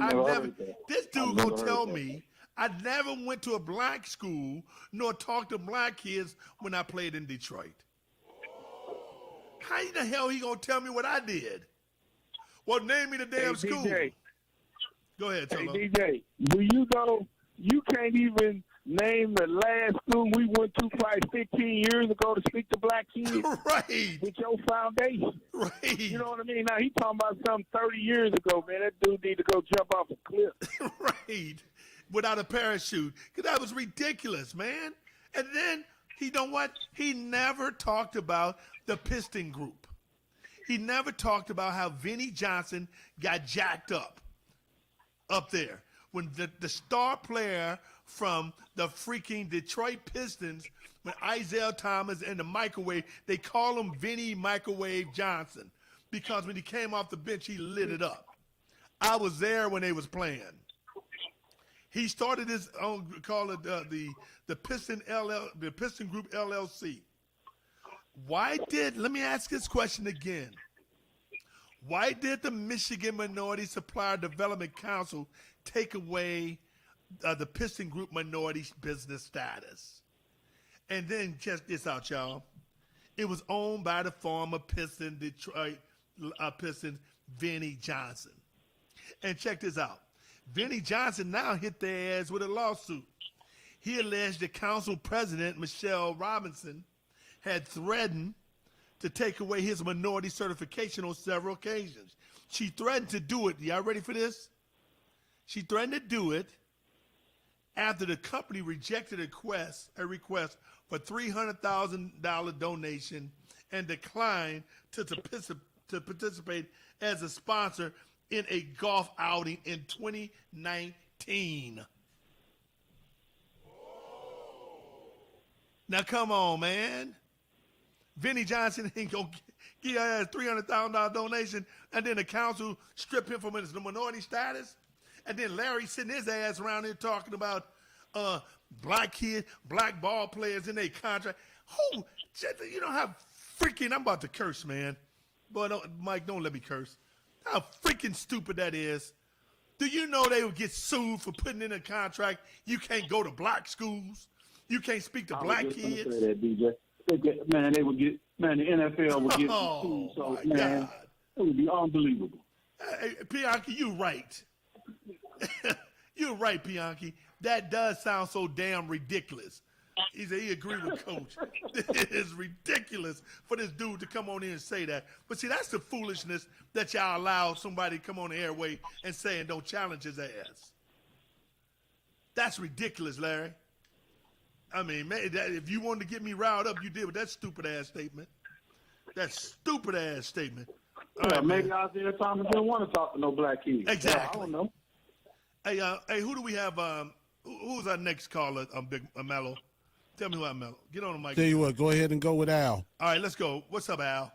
this dude gonna tell me I never went to a black school nor talked to black kids when I played in Detroit. How the hell he gonna tell me what I did? Well, name me the damn school. DJ. Go ahead, Tolo. Hey, DJ, do you know you can't even name the last school we went to probably 15 years ago to speak to black kids? Right. With your foundation. Right. You know what I mean? Now, he talking about something 30 years ago, man. That dude need to go jump off a cliff. Right. Without a parachute. Because that was ridiculous, man. And then, you know what? He never talked about the Piston Group. He never talked about how Vinnie Johnson got jacked up there. When the star player from the freaking Detroit Pistons, when Isaiah Thomas and the microwave, they call him Vinnie Microwave Johnson because when he came off the bench, he lit it up. I was there when they was playing. He started his own, call it the Piston Group LLC. Let me ask this question again. Why did the Michigan Minority Supplier Development Council take away the Piston Group minority business status? And then check this out, y'all. It was owned by the former Detroit Pistons, Vinnie Johnson. And check this out. Vinnie Johnson now hit their ass with a lawsuit. He alleged the council president, Michelle Robinson, had threatened to take away his minority certification on several occasions. She threatened to do it. Y'all ready for this? She threatened to do it after the company rejected a request for $300,000 donation and declined to participate as a sponsor in a golf outing in 2019. Now, come on, man. Vinnie Johnson ain't going to give your ass $300,000 donation, and then the council strip him from his minority status. And then Larry sitting his ass around here talking about black kids, black ball players in their contract. Who, you know how freaking, I'm about to curse, man. But Mike, don't let me curse. How freaking stupid that is. Do you know they would get sued for putting in a contract you can't go to black schools? You can't speak to I was black just gonna kids. say that, DJ. They would get, the NFL would get Oh, so, my man, God. it would be unbelievable. Hey, Bianchi, you're right. You're right, Bianchi. That does sound so damn ridiculous. He said he agreed with Coach. It is ridiculous for this dude to come on here and say that. But see, that's the foolishness that y'all allow somebody to come on the airway and say and don't challenge his ass. That's ridiculous, Larry. I mean, man, if you wanted to get me riled up, you did with that stupid-ass statement. That stupid-ass statement. All Yeah, right, maybe man. Isaiah Thomas didn't want to talk to no black kids. Exactly. Yeah, I don't know. Hey, who do we have? Who's our next caller? Big Mello. Tell me who I'm Mello. Get on the mic. Tell you what, go ahead and go with Al. All right, let's go. What's up, Al?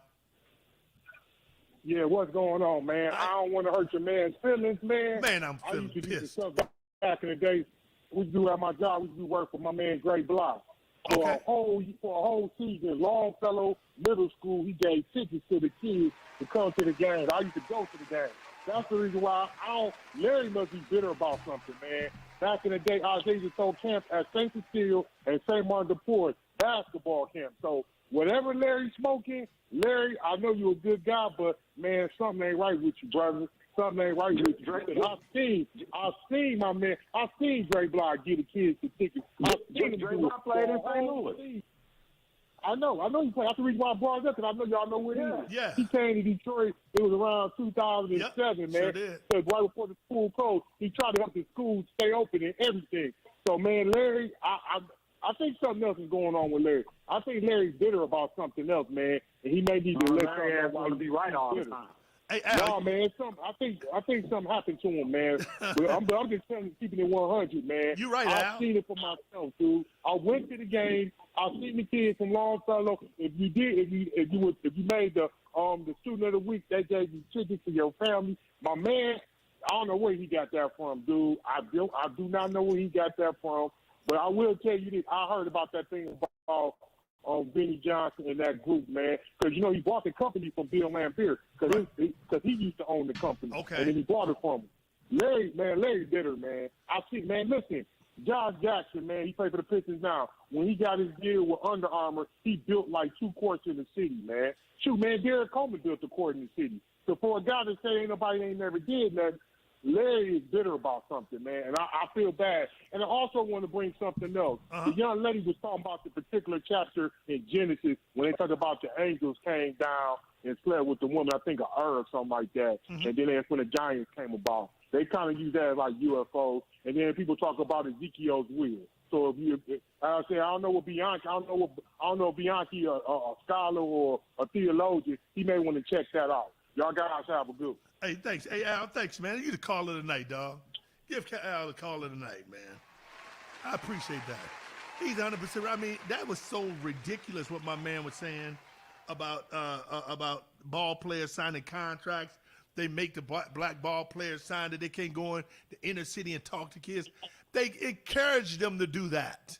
Yeah, what's going on, man? I don't want to hurt your man's feelings, man. Man, I'm I feeling used to do pissed. this stuff back in the day. We do at my job. We do work for my man Gray Block. For a whole season, Longfellow Middle School, he gave tickets to the kids to come to the games. I used to go to the games. That's the reason why Larry must be bitter about something, man. Back in the day, I was able to throw camp at St. Cecile and St. Martin de Porres basketball camp. So whatever Larry's smoking, Larry, I know you're a good guy, but, man, something ain't right with you, brother. Something ain't right with you. I've seen my man. I've seen Dre Block get the kids the tickets. Dre Block played in St. Louis. I know he played. That's the reason why I brought it up, because I know y'all know where he is. Yeah. He came to Detroit. It was around 2007, man. Sure did. So right before the school closed, he tried to help the school stay open and everything. So, man, Larry, I think something else is going on with Larry. I think Larry's bitter about something else, man, and he may need to let Larry something want to be right all the time. Hey, Al, No, man, I think something happened to him, man. But I'm just keeping it 100, man. You right, I've Al. seen it for myself, dude. I went to the game. I've seen the kids from Longfellow. If you made the student of the week, they gave you tickets to your family. My man, I don't know where he got that from, dude. I do not know where he got that from. But I will tell you this: I heard about that thing about Benny Johnson and that group, man. Because, he bought the company from Bill Laimbeer because he used to own the company. Okay. And then he bought it from him. Larry bitter, man. I see, man, listen, Josh Jackson, man, he played for the Pistons now. When he got his deal with Under Armour, he built like 2 courts in the city, man. Shoot, man, Derek Coleman built the court in the city. So for a guy to say ain't nobody ain't never did nothing, Larry is bitter about something, man, and I feel bad. And I also want to bring something else. The young lady was talking about the particular chapter in Genesis when they talk about the angels came down and slept with the woman, I think or something like that, and then that's when the giants came about. They kind of use that as like UFOs, and then people talk about Ezekiel's will. So I don't know what Bianchi, I don't know if Bianchi a scholar or a theologian. He may want to check that out. Y'all guys have a good one. Hey, thanks. Hey, Al, thanks, man. You the caller tonight, dog. Give Al the caller tonight, man. I appreciate that. He's 100%. I mean, that was so ridiculous what my man was saying about ball players signing contracts. They make the black ball players sign that they can't go in the inner city and talk to kids. They encourage them to do that.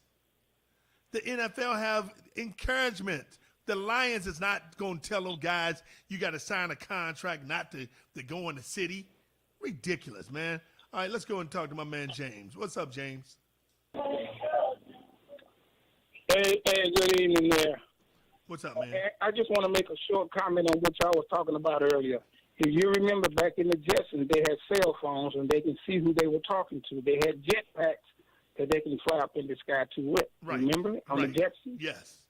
The NFL have encouragement. The Lions is not going to tell them guys you got to sign a contract not to go in the city. Ridiculous, man. All right, let's go and talk to my man James. What's up, James? Hey, good evening there. What's up, man? I just want to make a short comment on what y'all was talking about earlier. If you remember back in the Jetsons, they had cell phones and they can see who they were talking to. They had jetpacks that they can fly up in the sky to with. Right. Remember on the Jetsons? Yes.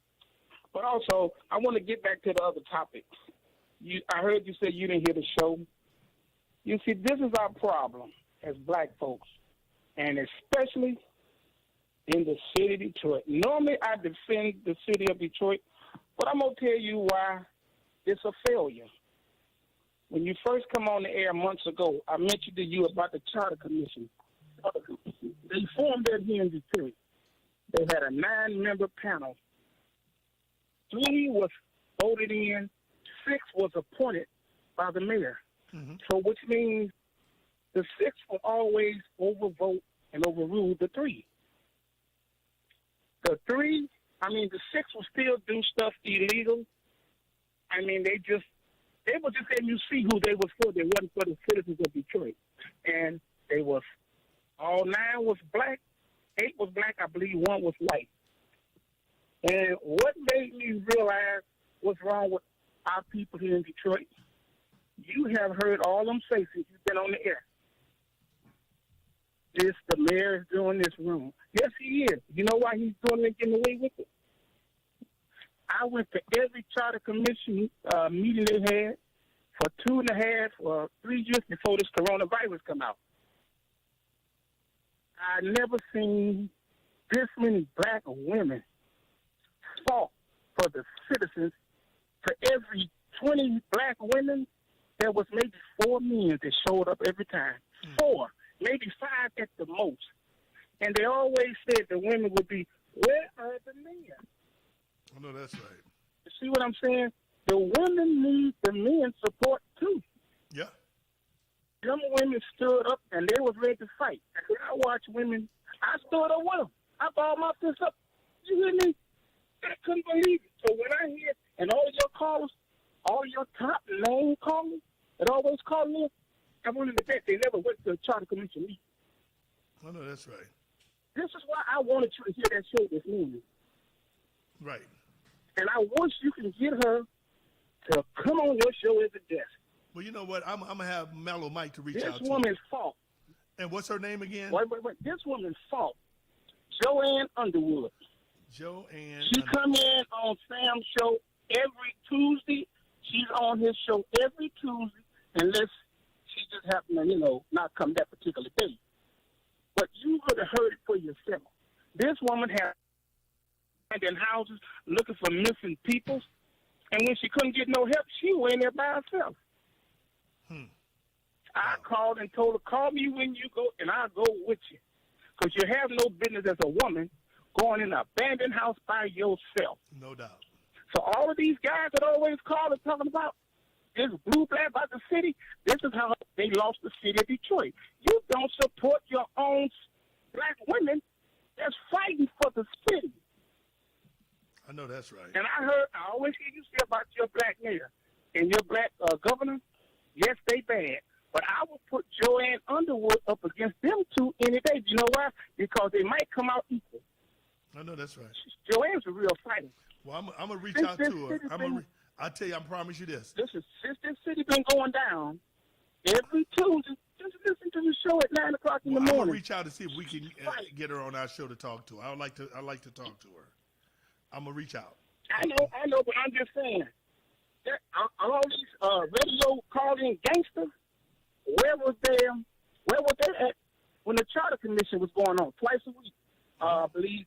But also, I want to get back to the other topic. I heard you say you didn't hear the show. You see, this is our problem as black folks, and especially in the city of Detroit. Normally, I defend the city of Detroit, but I'm going to tell you why it's a failure. When you first come on the air months ago, I mentioned to you about the Charter Commission. They formed that here in Detroit. They had a 9-member panel. 3 was voted in, 6 was appointed by the mayor. So which means the 6 will always overvote and overrule the 3. The 6 will still do stuff illegal. I mean, they were just letting you see who they was for. They wasn't for the citizens of Detroit. And all 9 was black, 8 was black, I believe 1 was white. And what made me realize what's wrong with our people here in Detroit, you have heard all them say since you've been on the air. The mayor is doing this wrong. Yes, he is. You know why he's doing it and getting away with it? I went to every charter commission meeting they had for 2.5 or 3 years before this coronavirus come out. I never seen this many black women fought for the citizens. For every 20 black women, there was maybe 4 men that showed up every time. 4, maybe 5 at the most. And they always said the women would be, where are the men? I know that's right. You see what I'm saying? The women need the men's support too. Yeah. Some women stood up and they was ready to fight. And I watch women, I stood up with them. I balled my fist up. You hear me? I couldn't believe it. So when I hear, and all your callers, all your top name callers that always call me, I'm willing to bet they never went to a charter commission meeting. I know that's right. This is why I wanted you to hear that show this morning. Right. And I wish you can get her to come on your show as a guest. Well, you know what? I'm going to have Mellow Mike to reach out to. This woman's fault. And what's her name again? Wait. This woman's fault. Joanne Underwood. Joanne. She come in on Sam's show every Tuesday. She's on his show every Tuesday, unless she just happened to, not come that particular day. But you could have heard it for yourself. This woman had in houses looking for missing people, and when she couldn't get no help, she went in there by herself. I called and told her, call me when you go, and I'll go with you. Because you have no business as a woman going in an abandoned house by yourself. No doubt. So all of these guys that always call and talking about this blue black about the city, this is how they lost the city of Detroit. You don't support your own black women that's fighting for the city. I know that's right. And I always hear you say about your black mayor and your black governor. Yes, they bad. But I would put Joanne Underwood up against them two any day. You know why? Because they might come out equal. I know that's right. Joanne's a real fighter. Well, I'm going to reach out to her. I tell you, I promise you this. Listen, since this city been going down, every Tuesday, just listen to the show at 9 o'clock in the morning. I'm going to reach out to see if we can get her on our show to talk to her. I like to talk to her. I'm going to reach out. I know, but I'm just saying, all these radio call-in gangsters, where was they at when the charter commission was going on twice a week? I believe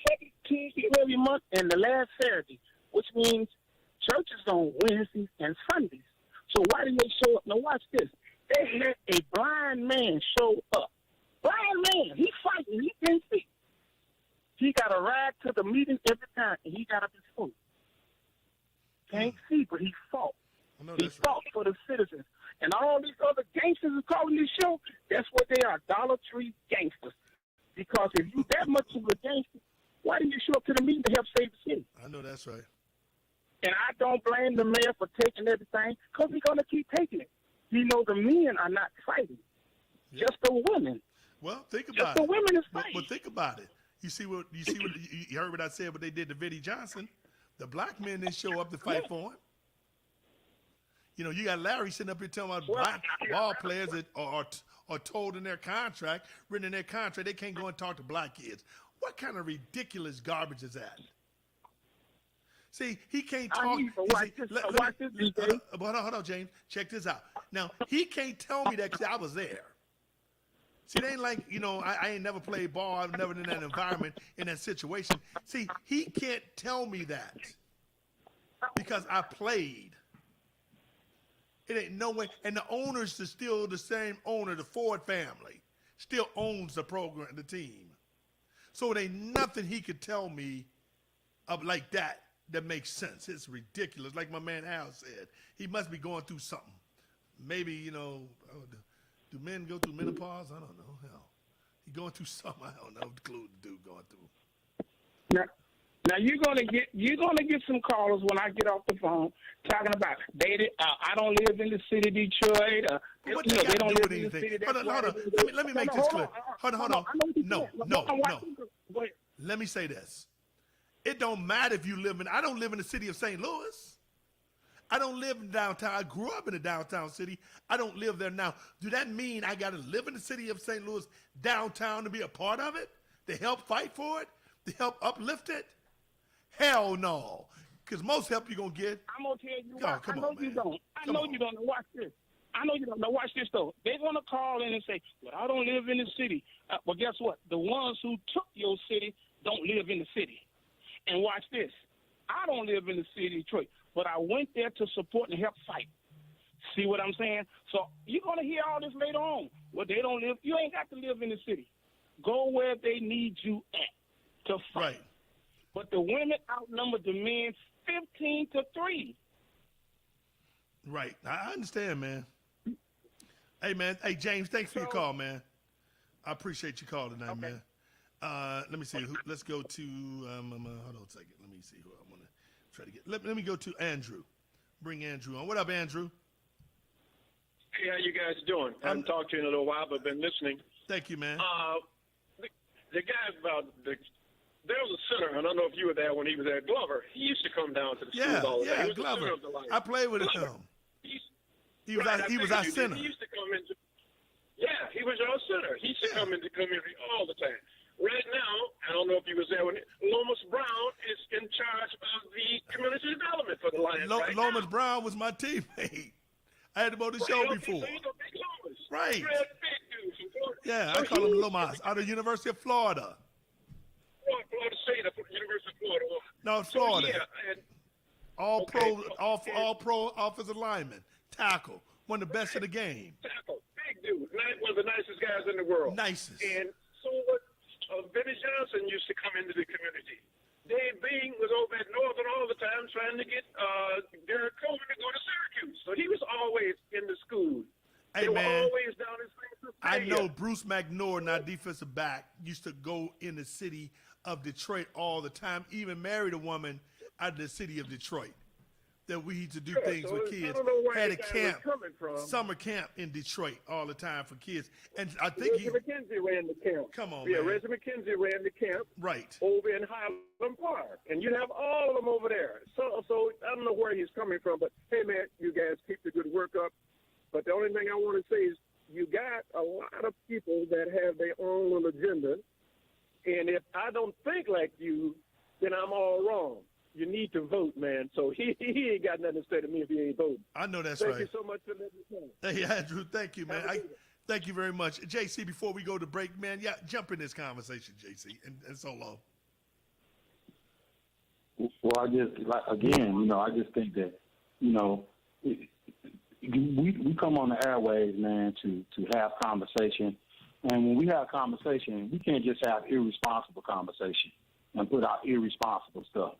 second Tuesday of every month and the last Saturday, which means churches on Wednesdays and Sundays. So why didn't they show up? Now watch this. They had a blind man show up. Blind man, he's fighting, he can see. He got a ride to the meeting every time, and he got up his foot. Can't see, but he fought. He fought for the citizens. And all these other gangsters are calling this show, that's what they are, Dollar Tree gangsters. Because if you that much of a gangster, why didn't you show up to the meeting to help save the city? I know that's right. And I don't blame the mayor for taking everything, because he's going to keep taking it. You know the men are not fighting, just the women. Well, think about just the women is fighting. But think about it. You heard what I said, what they did to Vinnie Johnson. The black men didn't show up to fight for him. You got Larry sitting up here telling about black ball players that are told in their contract, written in their contract, they can't go and talk to black kids. What kind of ridiculous garbage is that? See, he can't talk. Hold on, James. Check this out. Now, he can't tell me that because I was there. See, it ain't like, I ain't never played ball. I've never been in that environment, in that situation. See, he can't tell me that because I played. It ain't no way. And the owners are still the same owner. The Ford family still owns the program, the team. So it ain't nothing he could tell me of like that makes sense. It's ridiculous. Like my man Al said, he must be going through something. Maybe, do men go through menopause? I don't know. Hell, he going through something. I don't know the clue the dude going through. Now you're gonna get some callers when I get off the phone talking about I don't live in the city of Detroit. They don't live in the city. Hold on. Let me make this clear. Hold on. No. Let me say this. It don't matter if you live in. I don't live in the city of St. Louis. I don't live in downtown. I grew up in a downtown city. I don't live there now. Do that mean I got to live in the city of St. Louis downtown to be a part of it? To help fight for it? To help uplift it? Hell no. Because most help you're going to get. I'm going to tell you God, what. come I know on, you man. don't. I Come know on. you don't. Watch this. I know you don't. Now watch this, though. They're going to call in and say, well, I don't live in the city. Well, guess what? The ones who took your city don't live in the city. And watch this. I don't live in the city of Detroit, but I went there to support and help fight. See what I'm saying? So you're going to hear all this later on. Well, they don't live. You ain't got to live in the city. Go where they need you at to fight. Right. But the women outnumber the men 15-3. Right. I understand, man. Hey, man. Hey, James, thanks for your call, man. I appreciate your call tonight, man. Let me see. Let's go to, hold on a second. Let me see who I want to try to get. Let me go to Andrew. Bring Andrew on. What up, Andrew? Hey, how you guys doing? I haven't talked to you in a little while, but been listening. Thank you, man. The guy about there was a center. I don't know if you were there when he was there. Glover. He used to come down to the school all the time. He was the Glover. center of the line. I played with him. He was our center. He used to come into. Yeah, he was our center. He used to come into the community all the time. Right now, I don't know if you was there when Lomas Brown is in charge of the community development for the Lions. Lomas Brown was my teammate. I had him on the show before. So you know Big Lomas. Right. Real big dude from Florida. Yeah, So I call him he- Lomas out of University of Florida. Florida State, University of Florida. No, it's Florida. So, yeah, and All pro offensive lineman, tackle, one of the best of the game. tackle, big dude, one of the nicest guys in the world. Nicest. And so what? Benny Johnson used to come into the community. Dave Bing was over at Northern all the time trying to get Derek Coleman to go to Syracuse. So he was always in the school. Hey, they were man. always down in St. I know Bruce McNorden, our defensive back, used to go in the city of Detroit all the time, even married a woman out of the city of Detroit. That we used to do things so with I kids. don't know where Had a the guy was camp, coming from. summer camp in Detroit all the time for kids. And I think Reggie McKenzie ran the camp. Come on, yeah, man. Reggie McKenzie ran the camp. Right. Over in Highland Park. And you'd have all of them over there. So I don't know where he's coming from, but hey, man, you guys keep the good work up. But the only thing I want to say is you got a lot of people that have their own little agenda. And if I don't think like you, then I'm all wrong. You need to vote, man. So he ain't got nothing to say to me if he ain't voting. I know that's Thank right. you so much for letting me know. Hey, Andrew, thank you, man. Thank you very much. JC, before we go to break, man, jump in this conversation, JC, and Solo. Well, I just, I just think that, we come on the airways, man, to have conversation. And when we have conversation, we can't just have irresponsible conversation and put out irresponsible stuff.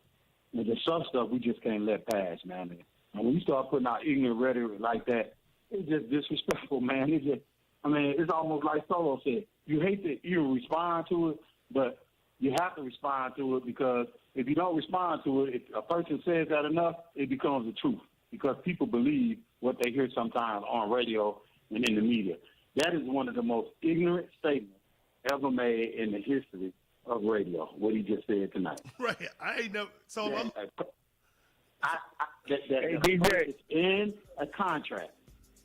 And there's some stuff we just can't let pass, man. And when you start putting out ignorant rhetoric like that, it's just disrespectful, man. It's almost like Solo said. You hate to even respond to it, but you have to respond to it because if you don't respond to it, if a person says that enough, it becomes the truth because people believe what they hear sometimes on radio and in the media. That is one of the most ignorant statements ever made in the history of radio, what he just said tonight. Right. I ain't never. Solo. It's in a contract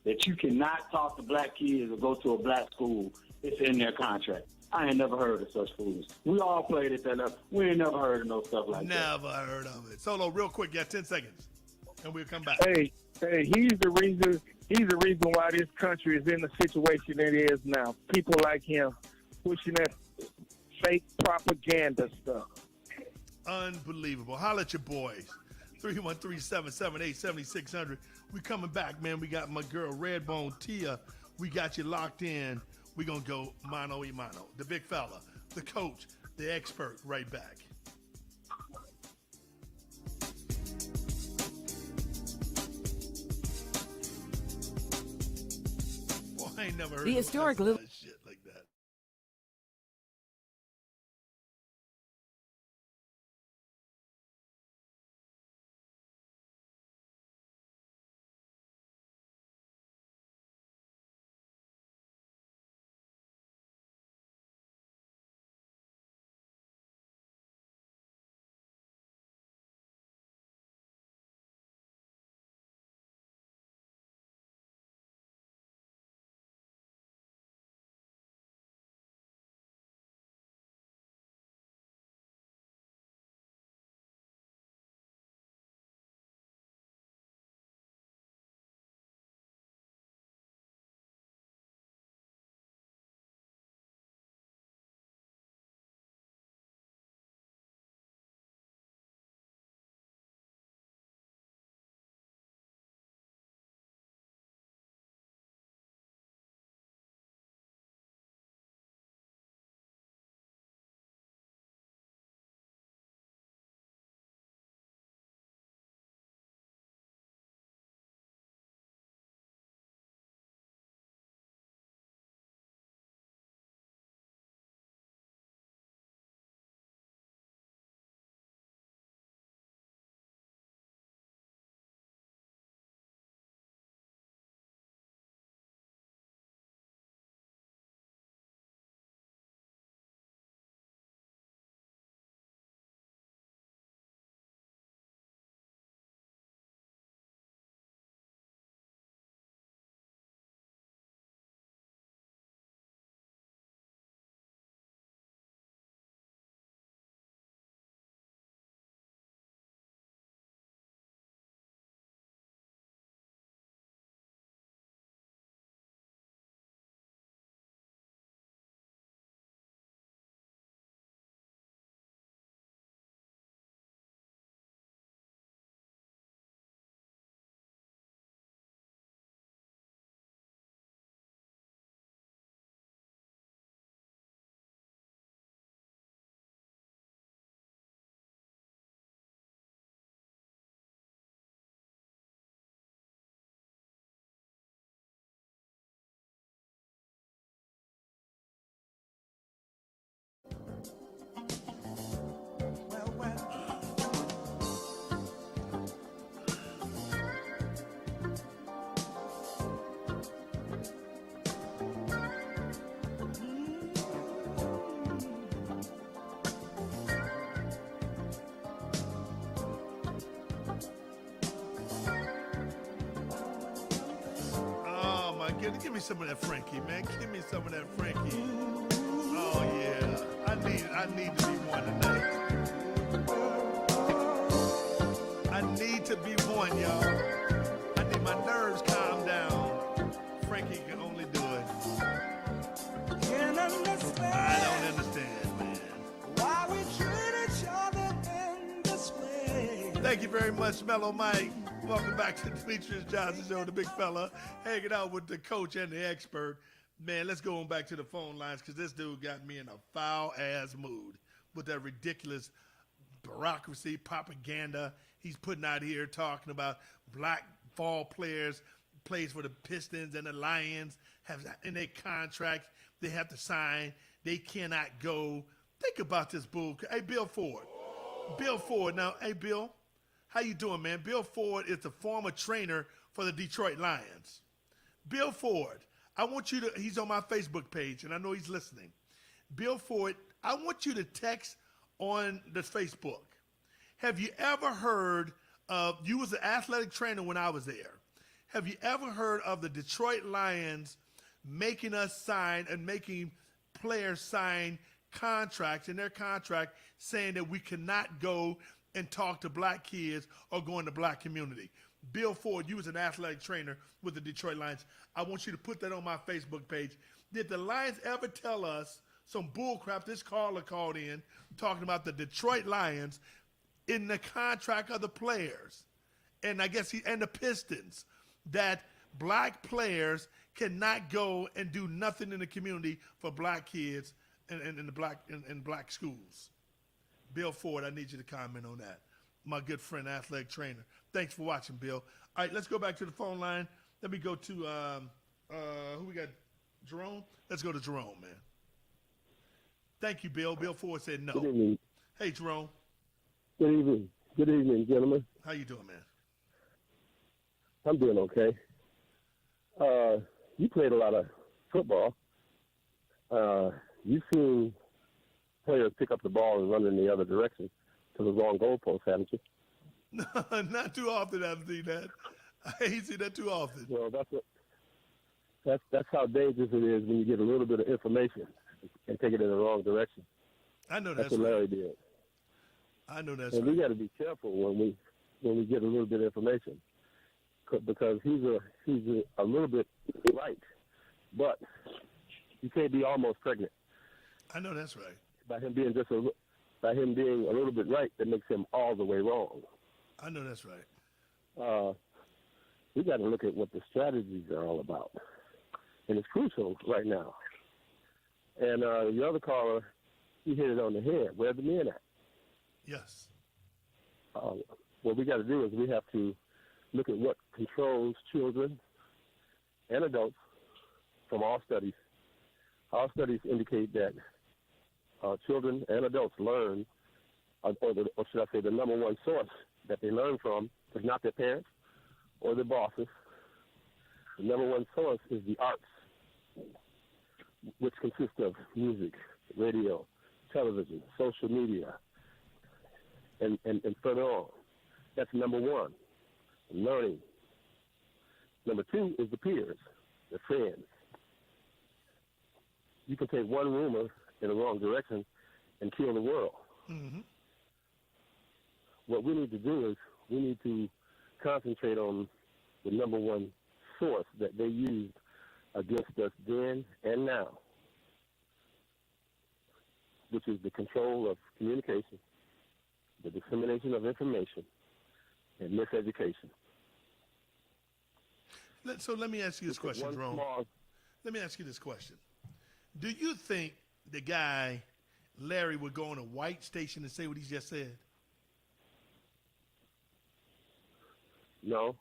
that you cannot talk to black kids or go to a black school. It's in their contract. I ain't never heard of such foolishness. We all played it that level. We ain't never heard of no stuff like that. Never heard of it. Solo, real quick, 10 seconds, and we'll come back. Hey, he's the reason why this country is in the situation it is now. People like him pushing that fake propaganda stuff. Unbelievable. Holla at your boys. 313-778-7600. We coming back, man. We got my girl Redbone Tia. We got you locked in. We gonna go mano y mano. The big fella, the coach, the expert. Right back. Boy, I ain't never heard The of historic that Little shit like that. Give me some of that Frankie, man. Give me some of that Frankie. Oh yeah, I need to be one tonight. I need to be one, y'all. I need my nerves calmed down. Frankie can only do it. I don't understand, man. Why we treat each other in this way. Thank you very much, Mellow Mike. Welcome back to the Demetrious Johnson Show, the big fella, hanging out with the coach and the expert. Man, let's go on back to the phone lines because this dude got me in a foul-ass mood with that ridiculous bureaucracy, propaganda he's putting out here talking about black ball players, plays for the Pistons and the Lions, have in their contracts they have to sign. They cannot go. Think about this bull. Hey, Bill Ford. Bill Ford. Now, hey, Bill, how you doing, man? Bill Ford is the former trainer for the Detroit Lions. Bill Ford, I want you to, he's on my Facebook page, and I know he's listening. Bill Ford, I want you to text on the Facebook. Have you ever heard of, you was an athletic trainer when I was there. Have you ever heard of the Detroit Lions making us sign and making players sign contracts in their contract saying that we cannot go and talk to black kids or go in the black community? Bill Ford, you was an athletic trainer with the Detroit Lions. I want you to put that on my Facebook page. Did the Lions ever tell us some bull crap? This caller called in talking about the Detroit Lions in the contract of the players, and I guess and the Pistons, that black players cannot go and do nothing in the community for black kids in black schools. Bill Ford, I need you to comment on that. My good friend, athletic trainer. Thanks for watching, Bill. All right, let's go back to the phone line. Let me go to who we got? Jerome? Let's go to Jerome, man. Thank you, Bill. Bill Ford said no. Good evening. Hey, Jerome. Good evening. Good evening, gentlemen. How you doing, man? I'm doing okay. You played a lot of football. You've seen players pick up the ball and run in the other direction to the wrong goalpost, haven't you? No, not too often I've seen that. I ain't seen that too often. Well, that's how dangerous it is when you get a little bit of information and take it in the wrong direction. I know that's what Larry right. did. I know that's and right. we got to be careful when we get a little bit of information, because he's a little bit right, but you can't be almost pregnant. I know that's right. By him being a little bit right, that makes him all the way wrong. I know that's right. We got to look at what the strategies are all about, and it's crucial right now. And the other caller, he hit it on the head. Where are the men at? Yes. What we got to do is we have to look at what controls children and adults from all studies. All studies indicate that children and adults learn, or should I say the number one source that they learn from is not their parents or their bosses. The number one source is the arts, which consists of music, radio, television, social media, and further on. That's number one, learning. Number two is the peers, the friends. You can take one rumor in the wrong direction and kill the world. Mm-hmm. What we need to do is we need to concentrate on the number one source that they used against us then and now, which is the control of communication, the dissemination of information, and miseducation. So let me ask you this question, Jerome. Let me ask you this question. Do you think the guy, Larry, would go on a white station and say what he just said? No.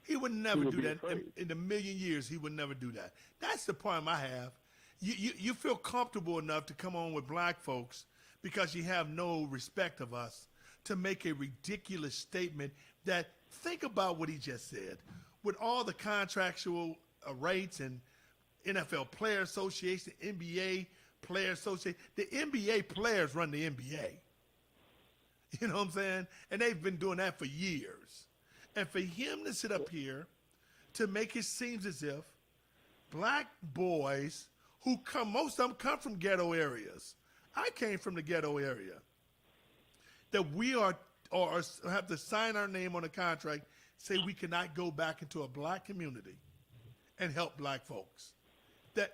He would never do that. In a million years, he would never do that. That's the problem I have. You feel comfortable enough to come on with black folks because you have no respect of us to make a ridiculous statement that, think about what he just said. With all the contractual rates and NFL Player Association, NBA Player Association, the NBA players run the NBA. You know what I'm saying? And they've been doing that for years. And for him to sit up here to make it seem as if black boys who come, most of them come from ghetto areas. I came from the ghetto area. That we are or have to sign our name on a contract, say we cannot go back into a black community and help black folks.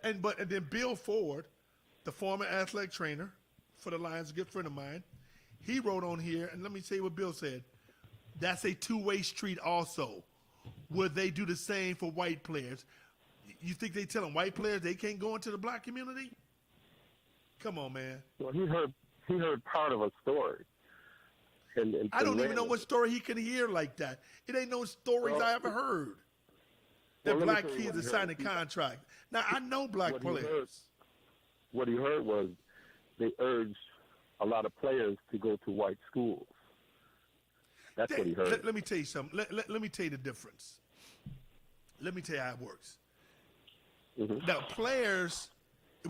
And then Bill Ford, the former athletic trainer for the Lions, a good friend of mine, he wrote on here, and let me tell you what Bill said. That's a two-way street also. Would they do the same for white players? You think they telling white players they can't go into the black community? Come on, man. Well, he heard part of a story. And I don't even know what story he can hear like that. It ain't no stories I ever heard. That black kids are signing contract. Now, I know black players. What he heard was they urged a lot of players to go to white schools. That's what he heard. Let me tell you something. Let me tell you the difference. Let me tell you how it works. Mm-hmm. Now, players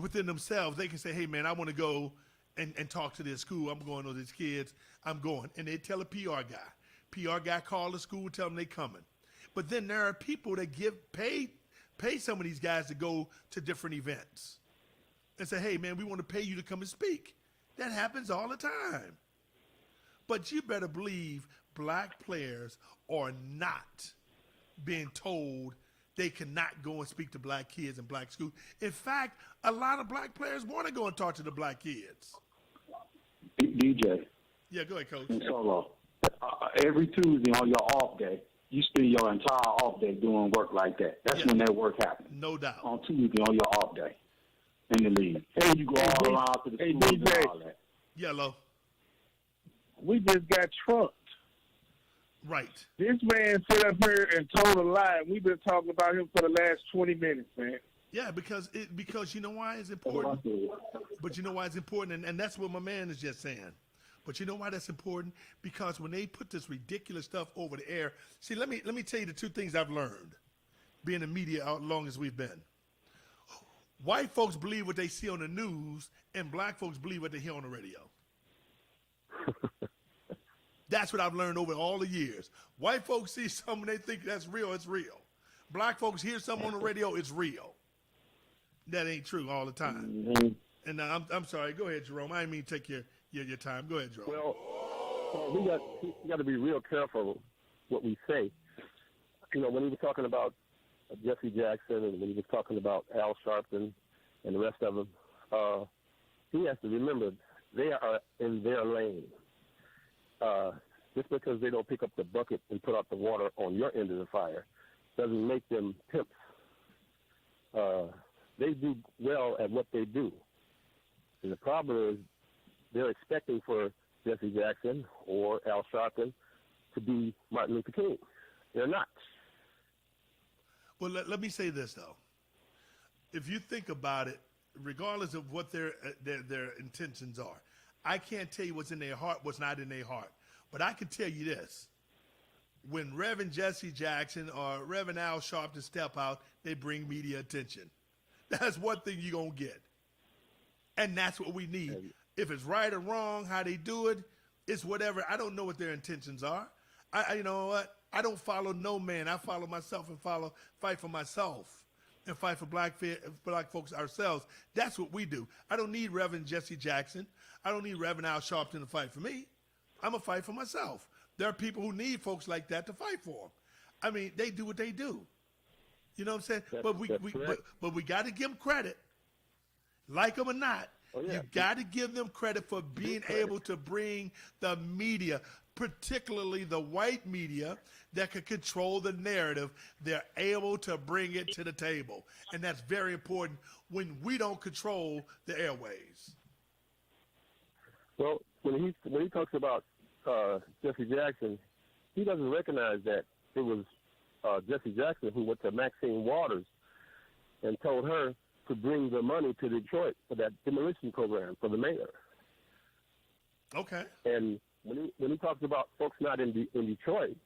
within themselves, they can say, hey, man, I want to go and talk to this school. I'm going to these kids. I'm going. And they tell a PR guy. PR guy call the school, tell them they coming. But then there are people that pay some of these guys to go to different events and say, hey, man, we want to pay you to come and speak. That happens all the time. But you better believe black players are not being told they cannot go and speak to black kids in black schools. In fact, a lot of black players want to go and talk to the black kids. DJ. Yeah, go ahead, Coach. Solo. Every Tuesday on your off day, you spend your entire off day doing work like that. That's when that work happens. No doubt. On Tuesday on your off day in the league. And you go all around to the schools and all that. Yellow. We just got trucked. Right. This man sit up here and told a lie. We've been talking about him for the last 20 minutes, man. Yeah, because you know why it's important. But you know why it's important, and that's what my man is just saying. But you know why that's important? Because when they put this ridiculous stuff over the air, see, let me tell you the two things I've learned, being in media as long as we've been. White folks believe what they see on the news, and black folks believe what they hear on the radio. That's what I've learned over all the years. White folks see something, they think that's real, it's real. Black folks hear something on the radio, it's real. That ain't true all the time. Mm-hmm. And I'm sorry. Go ahead, Jerome. I didn't mean to take your time. Go ahead, Jerome. Well, we got to be real careful what we say. You know, when he was talking about Jesse Jackson and when he was talking about Al Sharpton and the rest of them, he has to remember they are in their lane. Just because they don't pick up the bucket and put out the water on your end of the fire doesn't make them pimps. They do well at what they do. And the problem is they're expecting for Jesse Jackson or Al Sharpton to be Martin Luther King. They're not. Well, let me say this, though. If you think about it, regardless of what their intentions are, I can't tell you what's in their heart, what's not in their heart. But I can tell you this. When Reverend Jesse Jackson or Reverend Al Sharpton step out, they bring media attention. That's one thing you're going to get. And that's what we need. If it's right or wrong, how they do it, it's whatever. I don't know what their intentions are. You know what? I don't follow no man. I follow myself and fight for myself and fight for black folks ourselves. That's what we do. I don't need Reverend Jesse Jackson. I don't need Reverend Al Sharpton to fight for me. I'm going to fight for myself. There are people who need folks like that to fight for them. I mean, they do what they do. You know what I'm saying? But we got to give them credit. Like them or not, you got to give them credit for being able to bring the media, particularly the white media, that can control the narrative. They're able to bring it to the table. And that's very important when we don't control the airways. Well, when he talks about Jesse Jackson, he doesn't recognize that it was Jesse Jackson who went to Maxine Waters and told her to bring the money to Detroit for that demolition program for the mayor. Okay. And when he talks about folks not in Detroit,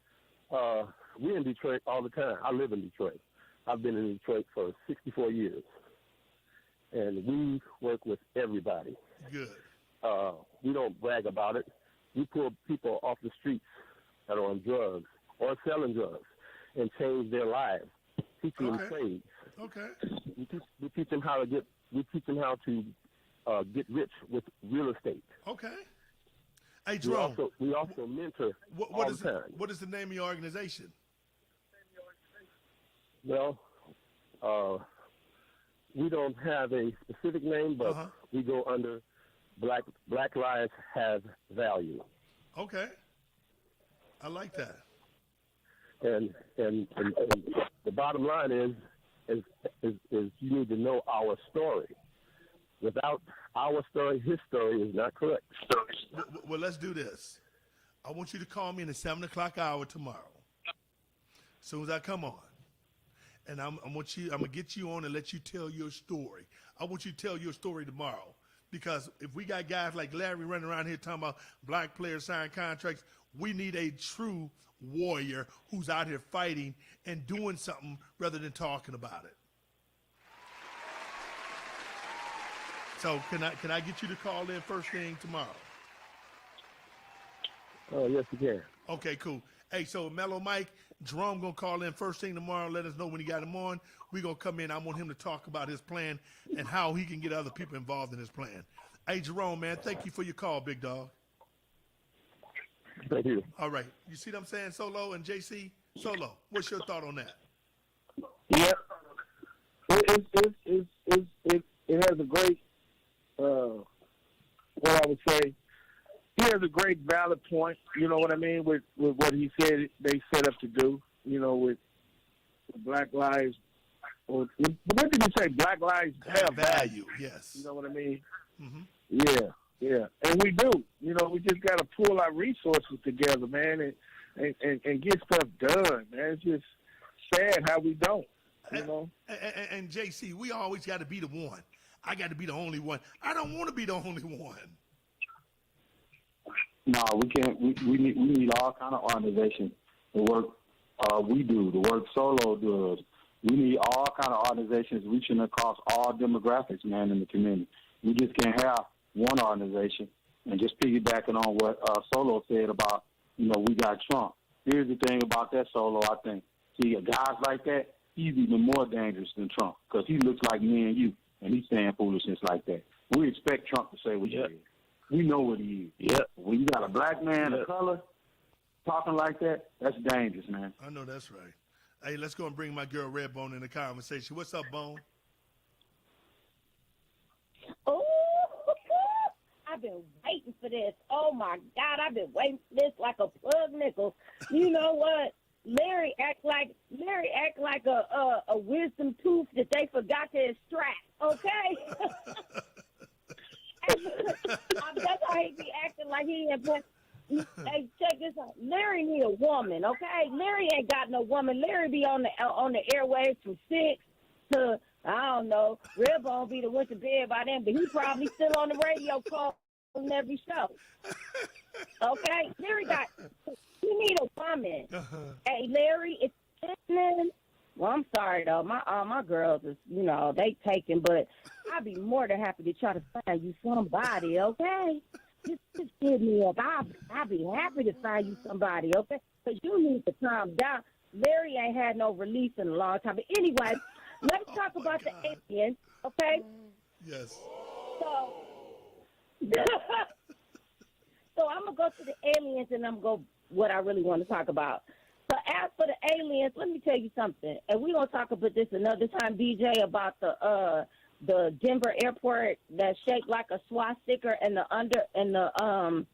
we're in Detroit all the time. I live in Detroit. I've been in Detroit for 64 years. And we work with everybody. Good. We don't brag about it. We pull people off the streets that are on drugs or selling drugs and change their lives, teaching them trades. Okay. we teach them how to get rich with real estate. Okay. Hey, Jerome. We also mentor what is the name of your organization? Well, we don't have a specific name, but we go under Black Lives Have Value. Okay. I like that. And the bottom line is you need to know our story. Without our story, his story is not correct. Well, let's do this. I want you to call me in the 7 o'clock hour tomorrow. As soon as I come on. And I'm gonna get you on and let you tell your story. I want you to tell your story tomorrow. Because if we got guys like Larry running around here talking about black players signing contracts, we need a true warrior who's out here fighting and doing something rather than talking about it. So can I get you to call in first thing tomorrow? Oh, yes, you can. Okay, cool. Hey, so Mellow Mike, Jerome gonna call in first thing tomorrow. Let us know when he got him on. We gonna come in. I want him to talk about his plan and how he can get other people involved in his plan. Hey, Jerome, man, thank you for your call, big dog. Thank you. All right. You see what I'm saying, Solo and JC? Solo, what's your thought on that? Yeah. It has a great, what I would say, he has a great valid point, you know what I mean, with what he said they set up to do, you know, with Black Lives, or what did he say? Black Lives have value. Yes. You know what I mean? Mm-hmm. Yeah. And we do. You know, we just got to pull our resources together, man, and get stuff done, man. It's just sad how we don't, you know? And JC, we always got to be the one. I got to be the only one. I don't want to be the only one. No, we can't. We need all kind of organizations. The work we do, the work Solo does. We need all kind of organizations reaching across all demographics, man, in the community. We just can't have one organization. And just piggybacking on what Solo said about, you know, we got Trump. Here's the thing about that, Solo, I think. See, guys like that, he's even more dangerous than Trump because he looks like me and you, and he's saying foolishness like that. We expect Trump to say what he is. We know what he is. Yeah. When you got a black man of color talking like that, that's dangerous, man. I know that's right. Hey, let's go and bring my girl Redbone in the conversation. What's up, Bone? Oh, I've been waiting for this. Oh, my God, I've been waiting for this like a plug nickel. You know what? Larry act like a wisdom tooth that they forgot to extract, okay? That's how he be acting like he ain't put. Hey, check this out. Larry need a woman, okay? Larry ain't got no woman. Larry be on the airwaves from 6 to, I don't know. Redbone be the went to bed by then, but he probably still on the radio calling every show. Okay? Larry he need a woman. Hey, Larry, it's listening. Well, I'm sorry though. My girls is, you know, they taking, but I'd be more than happy to try to find you somebody, okay? Just give me up. I'll be happy to find you somebody, okay? Because you need to calm down. Larry ain't had no release in a long time. But anyway, let's talk about the aliens, okay? Yes. So I'm going to go to the aliens and I'm going to go what I really want to talk about. So as for the aliens, let me tell you something. And we're going to talk about this another time, DJ, about the Denver airport that's shaped like a swastika and the underground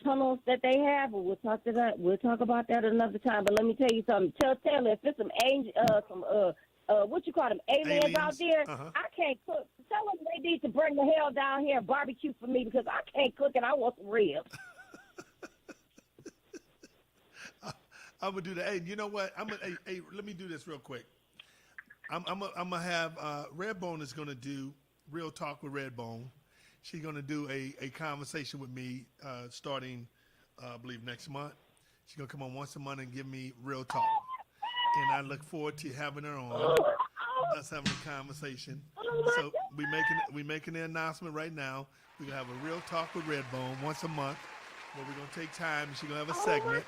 tunnels that they have. We'll talk about that another time. But let me tell you something. Tell Taylor if there's some what you call them aliens out there. I can't cook. Tell them they need to bring the hell down here and barbecue for me because I can't cook and I want some ribs. I'm gonna do that. Hey, you know what? Hey, let me do this real quick. I'm gonna have Redbone is gonna do Real Talk with Redbone. She's gonna do a conversation with me starting, I believe, next month. She's gonna come on once a month and give me real talk, and I look forward to having her on. Us having a conversation. So we making the announcement right now. We're gonna have a Real Talk with Redbone once a month, where we're gonna take time and she's gonna have a segment.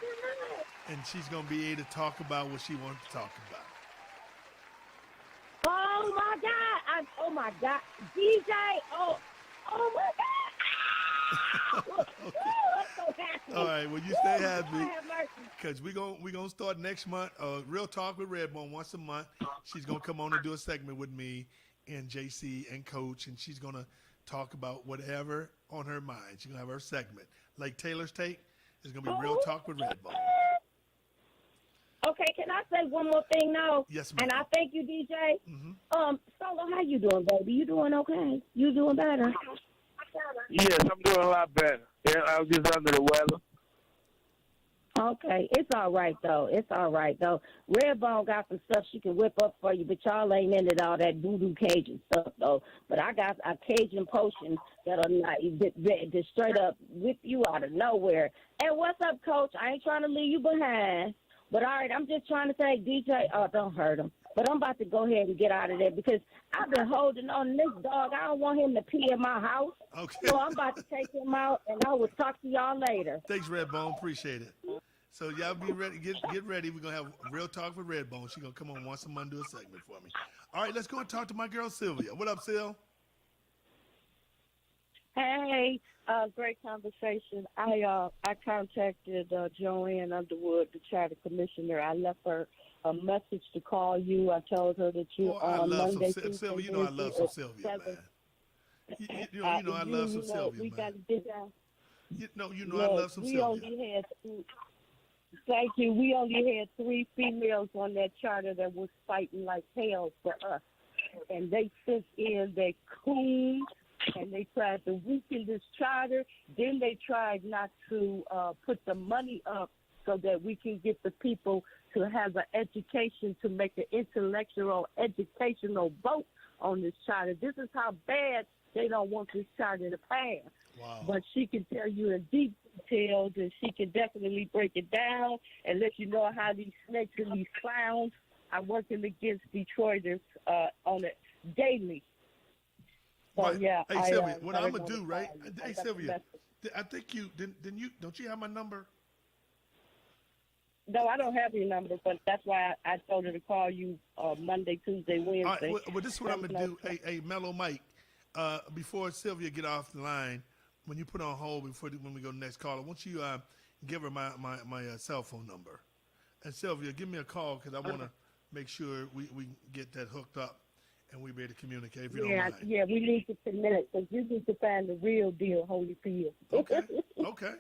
And she's going to be able to talk about what she wants to talk about. Oh my God! Oh my God! DJ! Oh my God! Oh, I'm so happy. All right, well, you stay happy. Lord have mercy. Because we gonna start next month. Real Talk with Redbone once a month. She's gonna come on and do a segment with me and JC and Coach, and she's gonna talk about whatever on her mind. She's gonna have her segment. Like Taylor's Take, it's gonna be Real Talk with Redbone. Okay, can I say one more thing now? Yes, ma'am. And I thank you, DJ. Solo, how you doing, baby? You doing okay? You doing better? Yes, I'm doing a lot better. Yeah, I was just under the weather. Okay, it's all right though. It's all right though. Redbone got some stuff she can whip up for you, but y'all ain't into all that voodoo Cajun stuff though. But I got a Cajun potion that'll not just straight up whip you out of nowhere. And what's up, Coach? I ain't trying to leave you behind. But all right, I'm just trying to say, DJ, don't hurt him. But I'm about to go ahead and get out of there because I've been holding on to this dog. I don't want him to pee in my house. Okay. So I'm about to take him out, and I will talk to y'all later. Thanks, Redbone. Appreciate it. So y'all be ready. Get ready. We're gonna have Real Talk with Redbone. She's gonna come on once a month and do a segment for me. All right, let's go and talk to my girl Sylvia. What up, Sil? Hey, great conversation. I contacted Joanne Underwood, the charter commissioner. I left her a message to call you. I told her that you on Monday, Tuesday, Sylvia. You know I love some Sylvia, man. You know I love some Sylvia, we man. got to get down. You know I love some Sylvia. Only had thank you. We only had 3 females on that charter that was fighting like hell for us, and they sent in their coons. And they tried to weaken this charter. Then they tried not to put the money up so that we can get the people to have an education, to make an intellectual, educational vote on this charter. This is how bad they don't want this charter to pass. Wow. But she can tell you in deep details, and she can definitely break it down and let you know how these snakes and these clowns are working against Detroiters on it daily. So, Right. yeah, Hey, Sylvia, what I'm gonna do, right? Hey, Sylvia, I think you didn't you don't you have my number? No, I don't have your number, but that's why I told her to call you Monday, Tuesday, Wednesday. All right, well, this is what I'm gonna do. Hey, Mellow Mike, before Sylvia get off the line, when you put on hold when we go to the next caller, won't you give her my cell phone number? And Sylvia, give me a call because I want to make sure we get that hooked up. And we be able to communicate if you don't mind. Yeah, we need to connect because you need to find the real deal, Holyfield. Okay.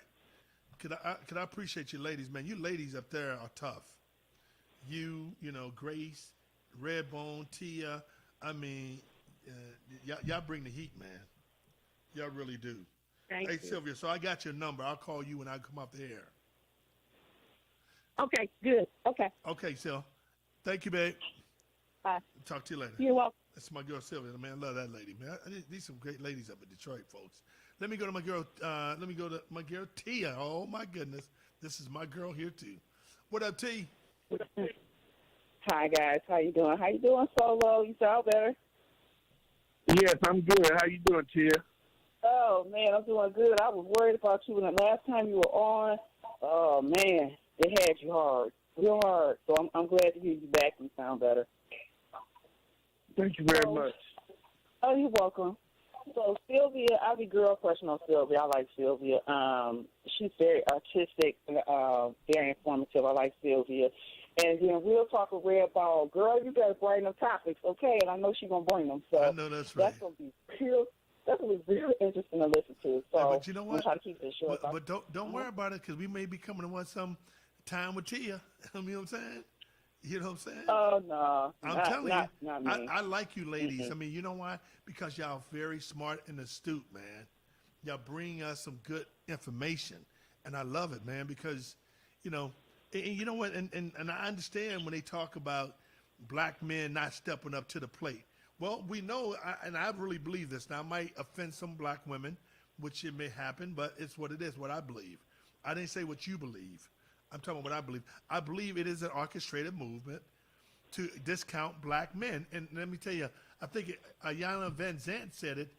Could I appreciate you ladies, man. You ladies up there are tough. You know, Grace, Redbone, Tia. I mean, y'all bring the heat, man. Y'all really do. Thank you. Sylvia, so I got your number. I'll call you when I come off the air. Okay, good. Okay. Okay, Sil. Thank you, babe. Bye. Talk to you later. You're welcome. That's my girl Sylvia. Man, I love that lady, man. These some great ladies up in Detroit, folks. Let me go to my girl. Let me go to my girl Tia. Oh my goodness, this is my girl here too. What up, T? Hi guys, how you doing? How you doing, Solo? You sound better. Yes, I'm good. How you doing, Tia? Oh man, I'm doing good. I was worried about you the last time you were on. Oh man, they had you hard, real hard. So I'm glad to hear you back and sound better. Thank you very much. Oh, you're welcome. So Sylvia, I'll be girl crushing on Sylvia. I like Sylvia. She's very artistic, very informative. I like Sylvia. And then Real Talk with Red Ball. Girl, you better bring them topics, okay? And I know she's going to bring them. So I know that's right. That's going to be really interesting to listen to. So but you know what? I'm trying to keep it short. But don't worry about it because we may be coming to want some time with Tia. You know what I'm saying? You know what I'm saying? Oh, no. I'm telling you, not me. I like you ladies. Mm-hmm. I mean, you know why? Because y'all very smart and astute, man. Y'all bring us some good information. And I love it, man, because, you know, and you know what? And I understand when they talk about black men not stepping up to the plate. Well, we know, and I really believe this. Now, I might offend some black women, which it may happen, but it's what it is, what I believe. I didn't say what you believe. I'm talking about what I believe. I believe it is an orchestrated movement to discount black men. And let me tell you, I think Ayanna Van Zant said it.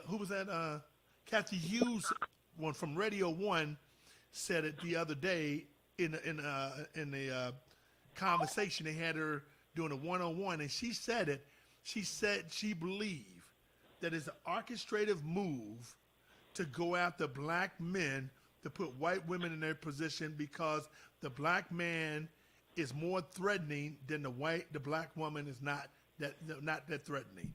Who was that? Kathy Hughes, one from Radio 1, said it the other day in a conversation. They had her doing a one-on-one, and she said it. She said she believed that it's an orchestrative move to go after black men to put white women in their position because the black man is more threatening than the black woman is not that threatening.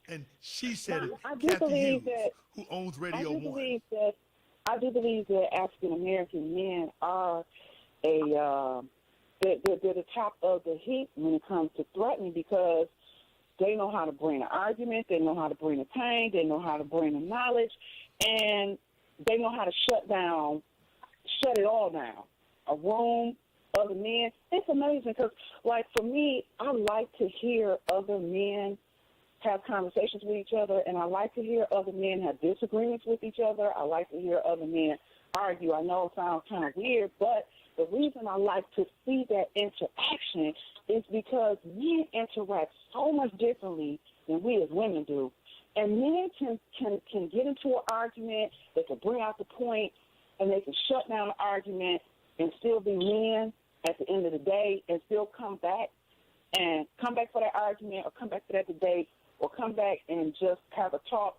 And she said it, I do Kathy believe Hughes, that who owns Radio I do 1. believe that African American men are they're the top of the heap when it comes to threatening because they know how to bring an argument, they know how to bring the pain, they know how to bring the knowledge, and they know how to shut it all down. A room, other men. It's amazing because, like, for me, I like to hear other men have conversations with each other, and I like to hear other men have disagreements with each other. I like to hear other men argue. I know it sounds kind of weird, but the reason I like to see that interaction is because men interact so much differently than we as women do. And men can get into an argument, they can bring out the point, and they can shut down the argument and still be men at the end of the day and still come back for that argument or come back for that debate or come back and just have a talk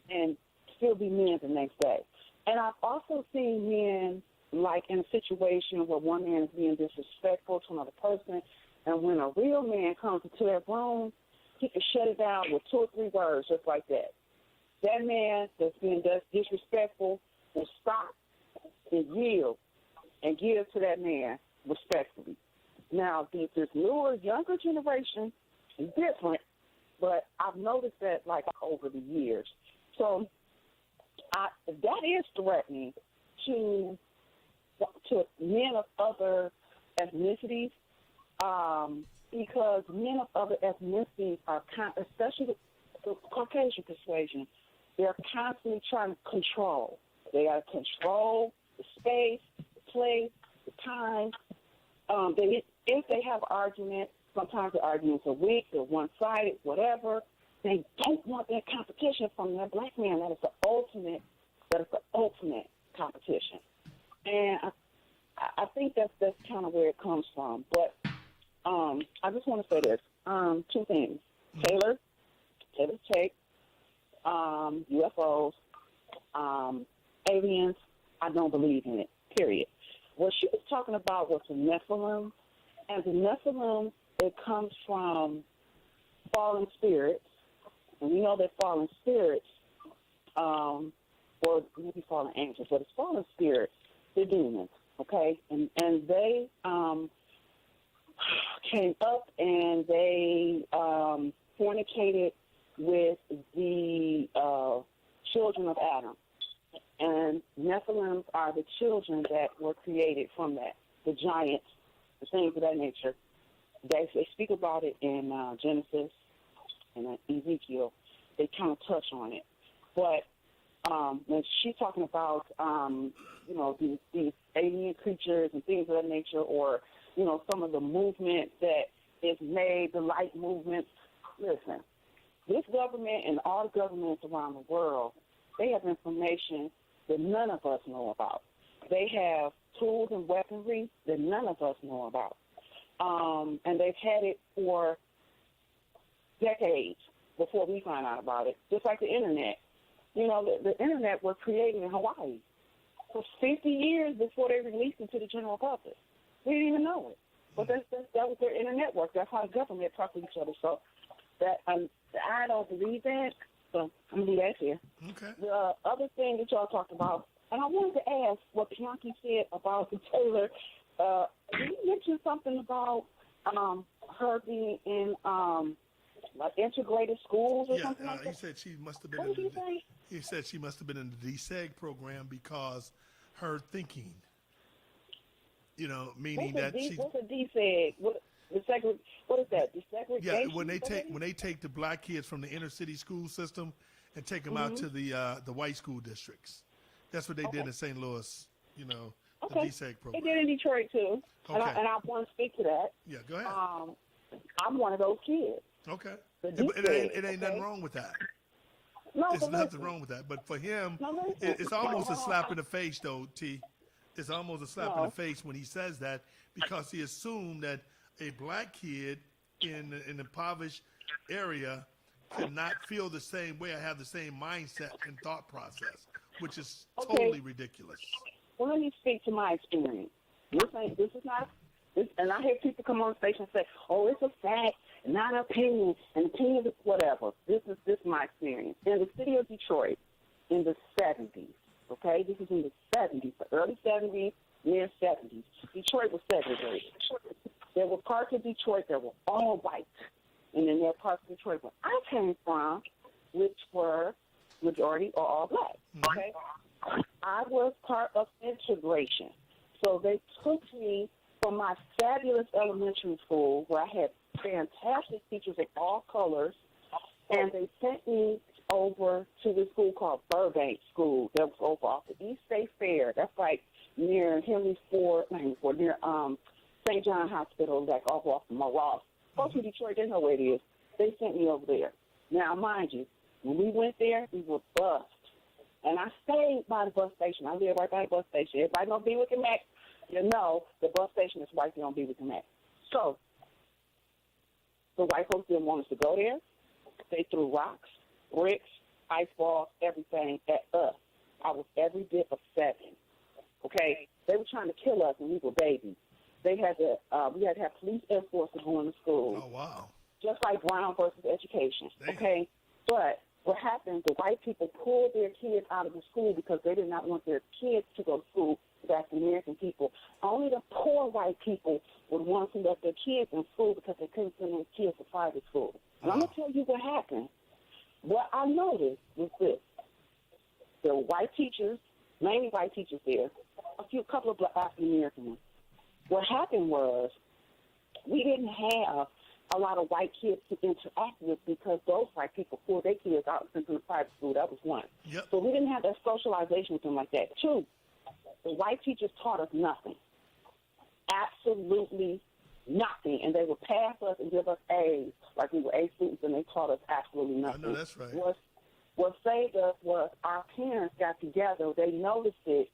and still be men the next day. And I've also seen men, like, in a situation where one man is being disrespectful to another person, and when a real man comes into that room, he can shut it down with 2 or 3 words just like that. That man that's being disrespectful will stop and yield and give to that man respectfully. Now, this newer, younger generation is different, but I've noticed that, like, over the years. So that is threatening to men of other ethnicities, because men of other ethnicities are, especially the Caucasian persuasion, they're constantly trying to control. They got to control the space, the place, the time. If they have arguments, sometimes the arguments are weak, they're one-sided, whatever. They don't want that competition from that black man. That is the ultimate competition. And I think that's kind of where it comes from. But I just want to say this. 2 things. Taylor's take, UFOs, aliens, I don't believe in it, period. What she was talking about was the Nephilim. And the Nephilim, it comes from fallen spirits. And we know that fallen spirits, or maybe fallen angels, but it's fallen spirits, they're demons, okay? And they came up and they fornicated with the children of Adam. And Nephilims are the children that were created from that, the giants, the things of that nature. They speak about it in Genesis and Ezekiel. They kind of touch on it. But when she's talking about, these alien creatures and things of that nature, or, some of the movement that is made, the light movement, listen, this government and all the governments around the world, they have information that none of us know about. They have tools and weaponry that none of us know about. And they've had it for decades before we find out about it, just like the Internet. The Internet was created in Hawaii for 50 years before they released it to the general public. We didn't even know it. But that was their Internet work. That's how the government talked to each other. So that I don't believe that. So I'm going to leave that here. Okay. The other thing that y'all talked about, and I wanted to ask what Bianchi said about the Taylor. You mentioned something about her being in like integrated schools or something like that. He said she must have been. What did you say? He said she must have been in the DSEG program because her thinking. Meaning that she. What's a DSEG? What is that? Desegregation? Yeah, when they take the black kids from the inner city school system and take them out to the white school districts. That's what they did in St. Louis. The DSEG program. They did in Detroit too. Okay. And I want to speak to that. Yeah, go ahead. I'm one of those kids. Okay. DSEG, It ain't nothing wrong with that. No, There's nothing wrong with that. But for him, it's almost a slap in the face, though, T. It's almost a slap in the face when he says that because he assumed that a black kid in an impoverished area could not feel the same way, I have the same mindset and thought process, which is totally ridiculous. Well, let me speak to my experience. This is not, and I hear people come on station and say, "Oh, it's a fact, not an opinion, an opinion is whatever." This is my experience in the city of Detroit in the 70s. Okay, this is in the 70s, the early 70s, mid 70s. Detroit was segregated. There were parts of Detroit that were all white, and then there were parts of Detroit where I came from, which were majority or all black. Okay, I was part of integration. So they took me from my fabulous elementary school where I had fantastic teachers of all colors, and they sent me over to this school called Burbank School that was over off the East State Fair. That's like near Henry Ford, near St. John Hospital, like off of Ross. Folks in Detroit, they know where it is. They sent me over there. Now, mind you, when we went there, we were bused. And I stayed by the bus station. I live right by the bus station. Everybody know Beawick and Mac, you know the bus station is right there on Beawick and Mac. So the white folks didn't want us to go there. They threw rocks, bricks, ice balls, everything at us. I was every bit of 7. Okay? They were trying to kill us when we were babies. They had to, we had to have police escorts to go into school. Oh, wow. Just like Brown versus education. Okay? But what happened, the white people pulled their kids out of the school because they did not want their kids to go to school with African American people. Only the poor white people would want to let their kids in school because they couldn't send their kids to private school. And I'm going to tell you what happened. What I noticed was this. There were white teachers, mainly white teachers there, a couple of black African American ones. What happened was we didn't have a lot of white kids to interact with because those white people pulled their kids out and sent them to private school. That was one. Yep. So we didn't have that socialization with them like that. 2, the white teachers taught us nothing. Absolutely nothing. And they would pass us and give us A's like we were A students, and they taught us absolutely nothing. I know that's right. What saved us was our parents got together, they noticed it,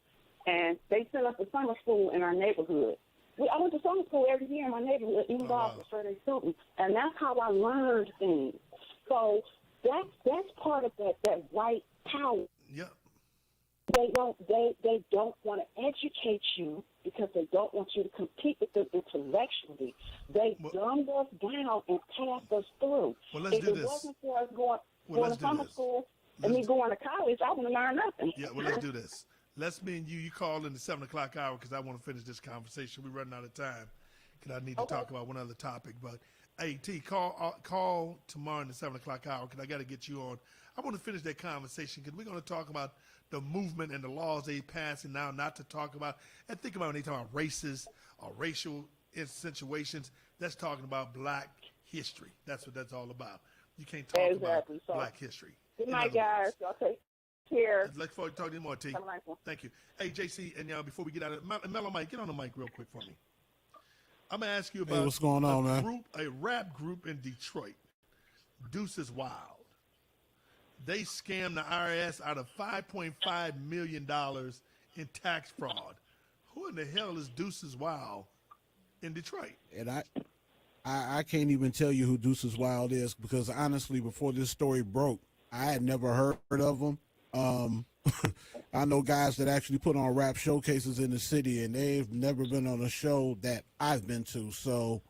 and they sent us to summer school in our neighborhood. I went to summer school every year in my neighborhood, even though I was a straight-A student, and that's how I learned things. So that's part of that white power. Yep. They don't want to educate you because they don't want you to compete with them intellectually. They dumbed us down and passed us through. Well, let's if do it this. wasn't for us going to summer school and me going to college, I wouldn't have learned nothing. Yeah, well, let's do this. Let's me and you call in the 7 o'clock hour because I want to finish this conversation. We're running out of time because I need to talk about one other topic. But, hey, T, call tomorrow in the 7 o'clock hour because I got to get you on. I want to finish that conversation because we're going to talk about the movement and the laws they passing now not to talk about. And think about when they talk about races or racial situations, that's talking about black history. That's what that's all about. You can't talk about black history. Good night, guys. Y'all take care. Look forward to talking to you more, T. Have a nice one. Thank you. Hey, JC, and before we get out of it, Mellow Mike, get on the mic real quick for me. I'm going to ask you about what's going on, man? A rap group in Detroit, Deuces Wild. They scammed the IRS out of $5.5 million in tax fraud. Who in the hell is Deuces Wild in Detroit? And I can't even tell you who Deuces Wild is because honestly, before this story broke, I had never heard of them. I know guys that actually put on rap showcases in the city, and they've never been on a show that I've been to. So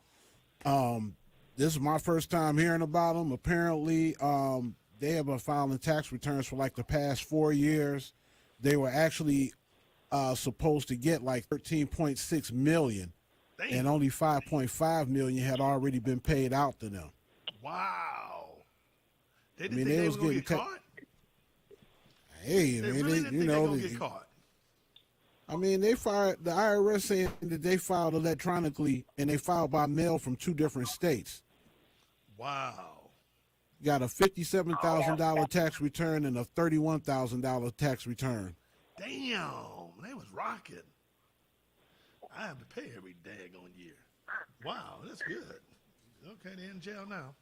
this is my first time hearing about them. Apparently, they have been filing tax returns for like the past 4 years. They were actually supposed to get like $13.6 million, and only $5.5 million had already been paid out to them. Wow. They didn't think they was going to get caught? Hey, they man, really didn't think they were going to get caught. I mean, they fired the IRS saying that they filed electronically and they filed by mail from 2 different states. Wow. Got a $57,000 tax return and a $31,000 tax return. Damn, they was rocking. I have to pay every daggone year. Wow, that's good. Okay, they're in jail now.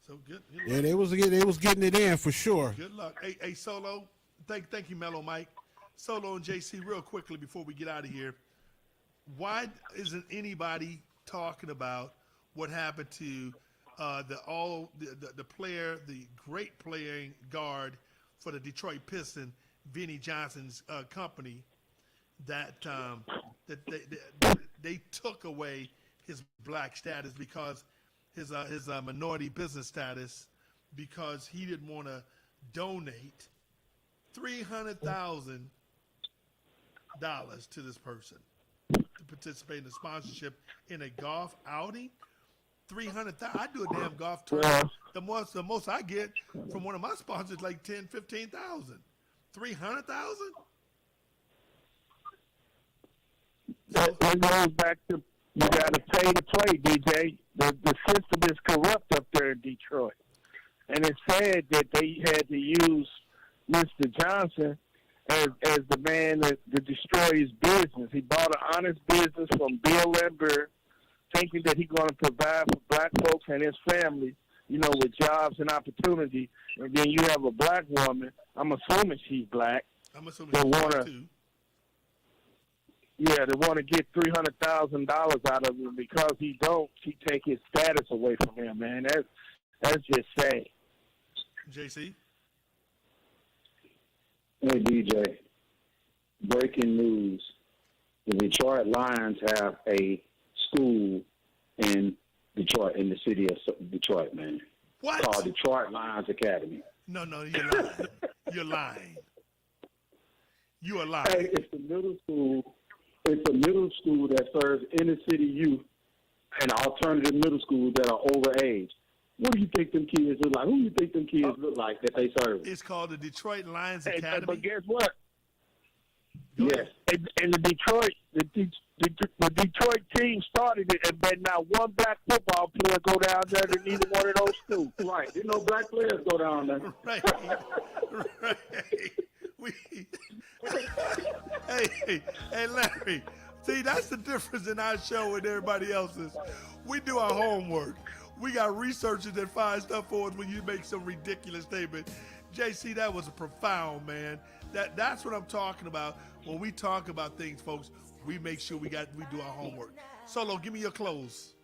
So good Yeah, they was getting it in for sure. Good luck. Hey, Solo. Thank you, Mellow Mike. Solo and JC, real quickly before we get out of here. Why isn't anybody talking about what happened to the player, the great playing guard for the Detroit Pistons, Vinnie Johnson's company, that they took away his black status because his minority business status, because he didn't want to donate $300,000 to this person to participate in the sponsorship in a golf outing. 300,000. I do a damn golf tournament. The most I get from one of my sponsors like 10, 15,000. 300,000. It goes back to you got to pay to play, DJ. The system is corrupt up there in Detroit, and it's sad that they had to use Mr. Johnson as the man that destroy his business. He bought an honest business from Bill Lambert, thinking that he's going to provide for black folks and his family, with jobs and opportunity. And then you have a black woman. I'm assuming she's black. I'm assuming she's black too. Yeah, they want to get $300,000 out of him because he take his status away from him, man. That's just sad. JC? Hey, DJ. Breaking news. The Detroit Lions have a school in Detroit, in the city of Detroit, man. What? Called Detroit Lions Academy. No, you're lying. You're lying. You are lying. Hey, it's a middle school. It's a middle school that serves inner city youth and alternative middle schools that are overage. What do you think them kids look like? Who do you think them kids look like that they serve? It's called the Detroit Lions Academy. But guess what? Yes. And the Detroit team started it, and then not one black football player go down there to neither one of those schools. Right. There's no black players go down there. Right. Right. Hey, Larry. See, that's the difference in our show and everybody else's. We do our homework. We got researchers that find stuff for us when you make some ridiculous statement. JC, that was profound, man. That's what I'm talking about. When we talk about things, folks, we make sure we do our homework. Solo, give me your close.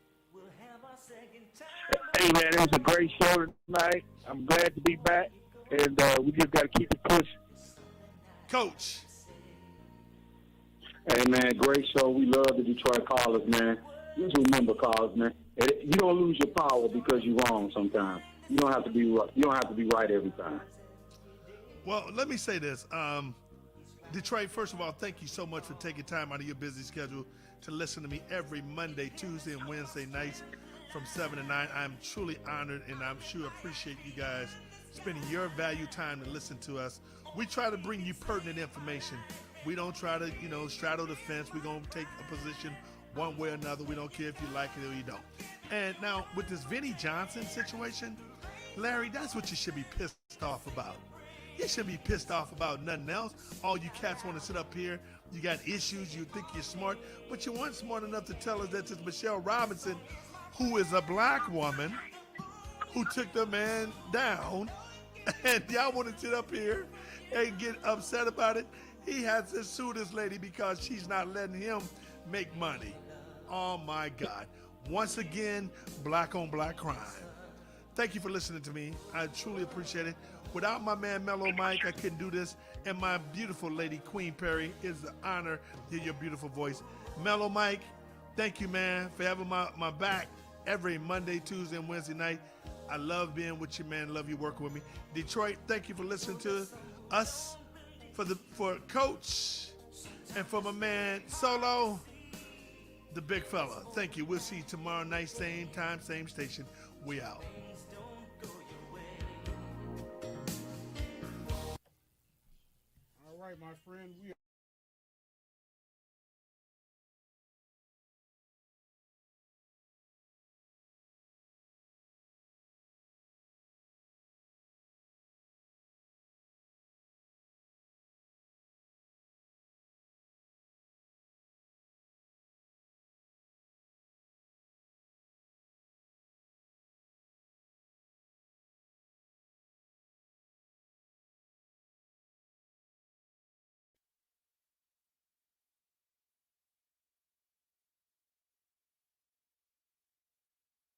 Hey, man, it was a great show tonight. I'm glad to be back, and we just got to keep it pushing. Coach. Hey, man, great show. We love the Detroit callers, man. Just remember, callers, man. You don't lose your power because you're wrong sometimes. You don't have to be right. You don't have to be right every time. Well, let me say this. Detroit, first of all, thank you so much for taking time out of your busy schedule to listen to me every Monday, Tuesday, and Wednesday nights from 7 to 9. I'm truly honored, and I'm sure appreciate you guys spending your valued time to listen to us. We try to bring you pertinent information. We don't try to, straddle the fence. We're going to take a position one way or another. We don't care if you like it or you don't. And now, with this Vinnie Johnson situation, Larry, that's what you should be pissed off about. You shouldn't be pissed off about nothing else. All you cats want to sit up here. You got issues. You think you're smart. But you weren't smart enough to tell us that it's Michelle Robinson, who is a black woman, who took the man down. And y'all want to sit up here and get upset about it. He has to sue this lady because she's not letting him make money. Oh, my God. Once again, black on black crime. Thank you for listening to me. I truly appreciate it. Without my man Mellow Mike, I couldn't do this. And my beautiful lady, Queen Perry, it's an honor to hear your beautiful voice. Mellow Mike, thank you, man, for having my back every Monday, Tuesday, and Wednesday night. I love being with you, man. Love you working with me. Detroit, thank you for listening to us. For Coach and for my man Solo, the big fella. Thank you. We'll see you tomorrow night, same time, same station. We out. All right, my friend. We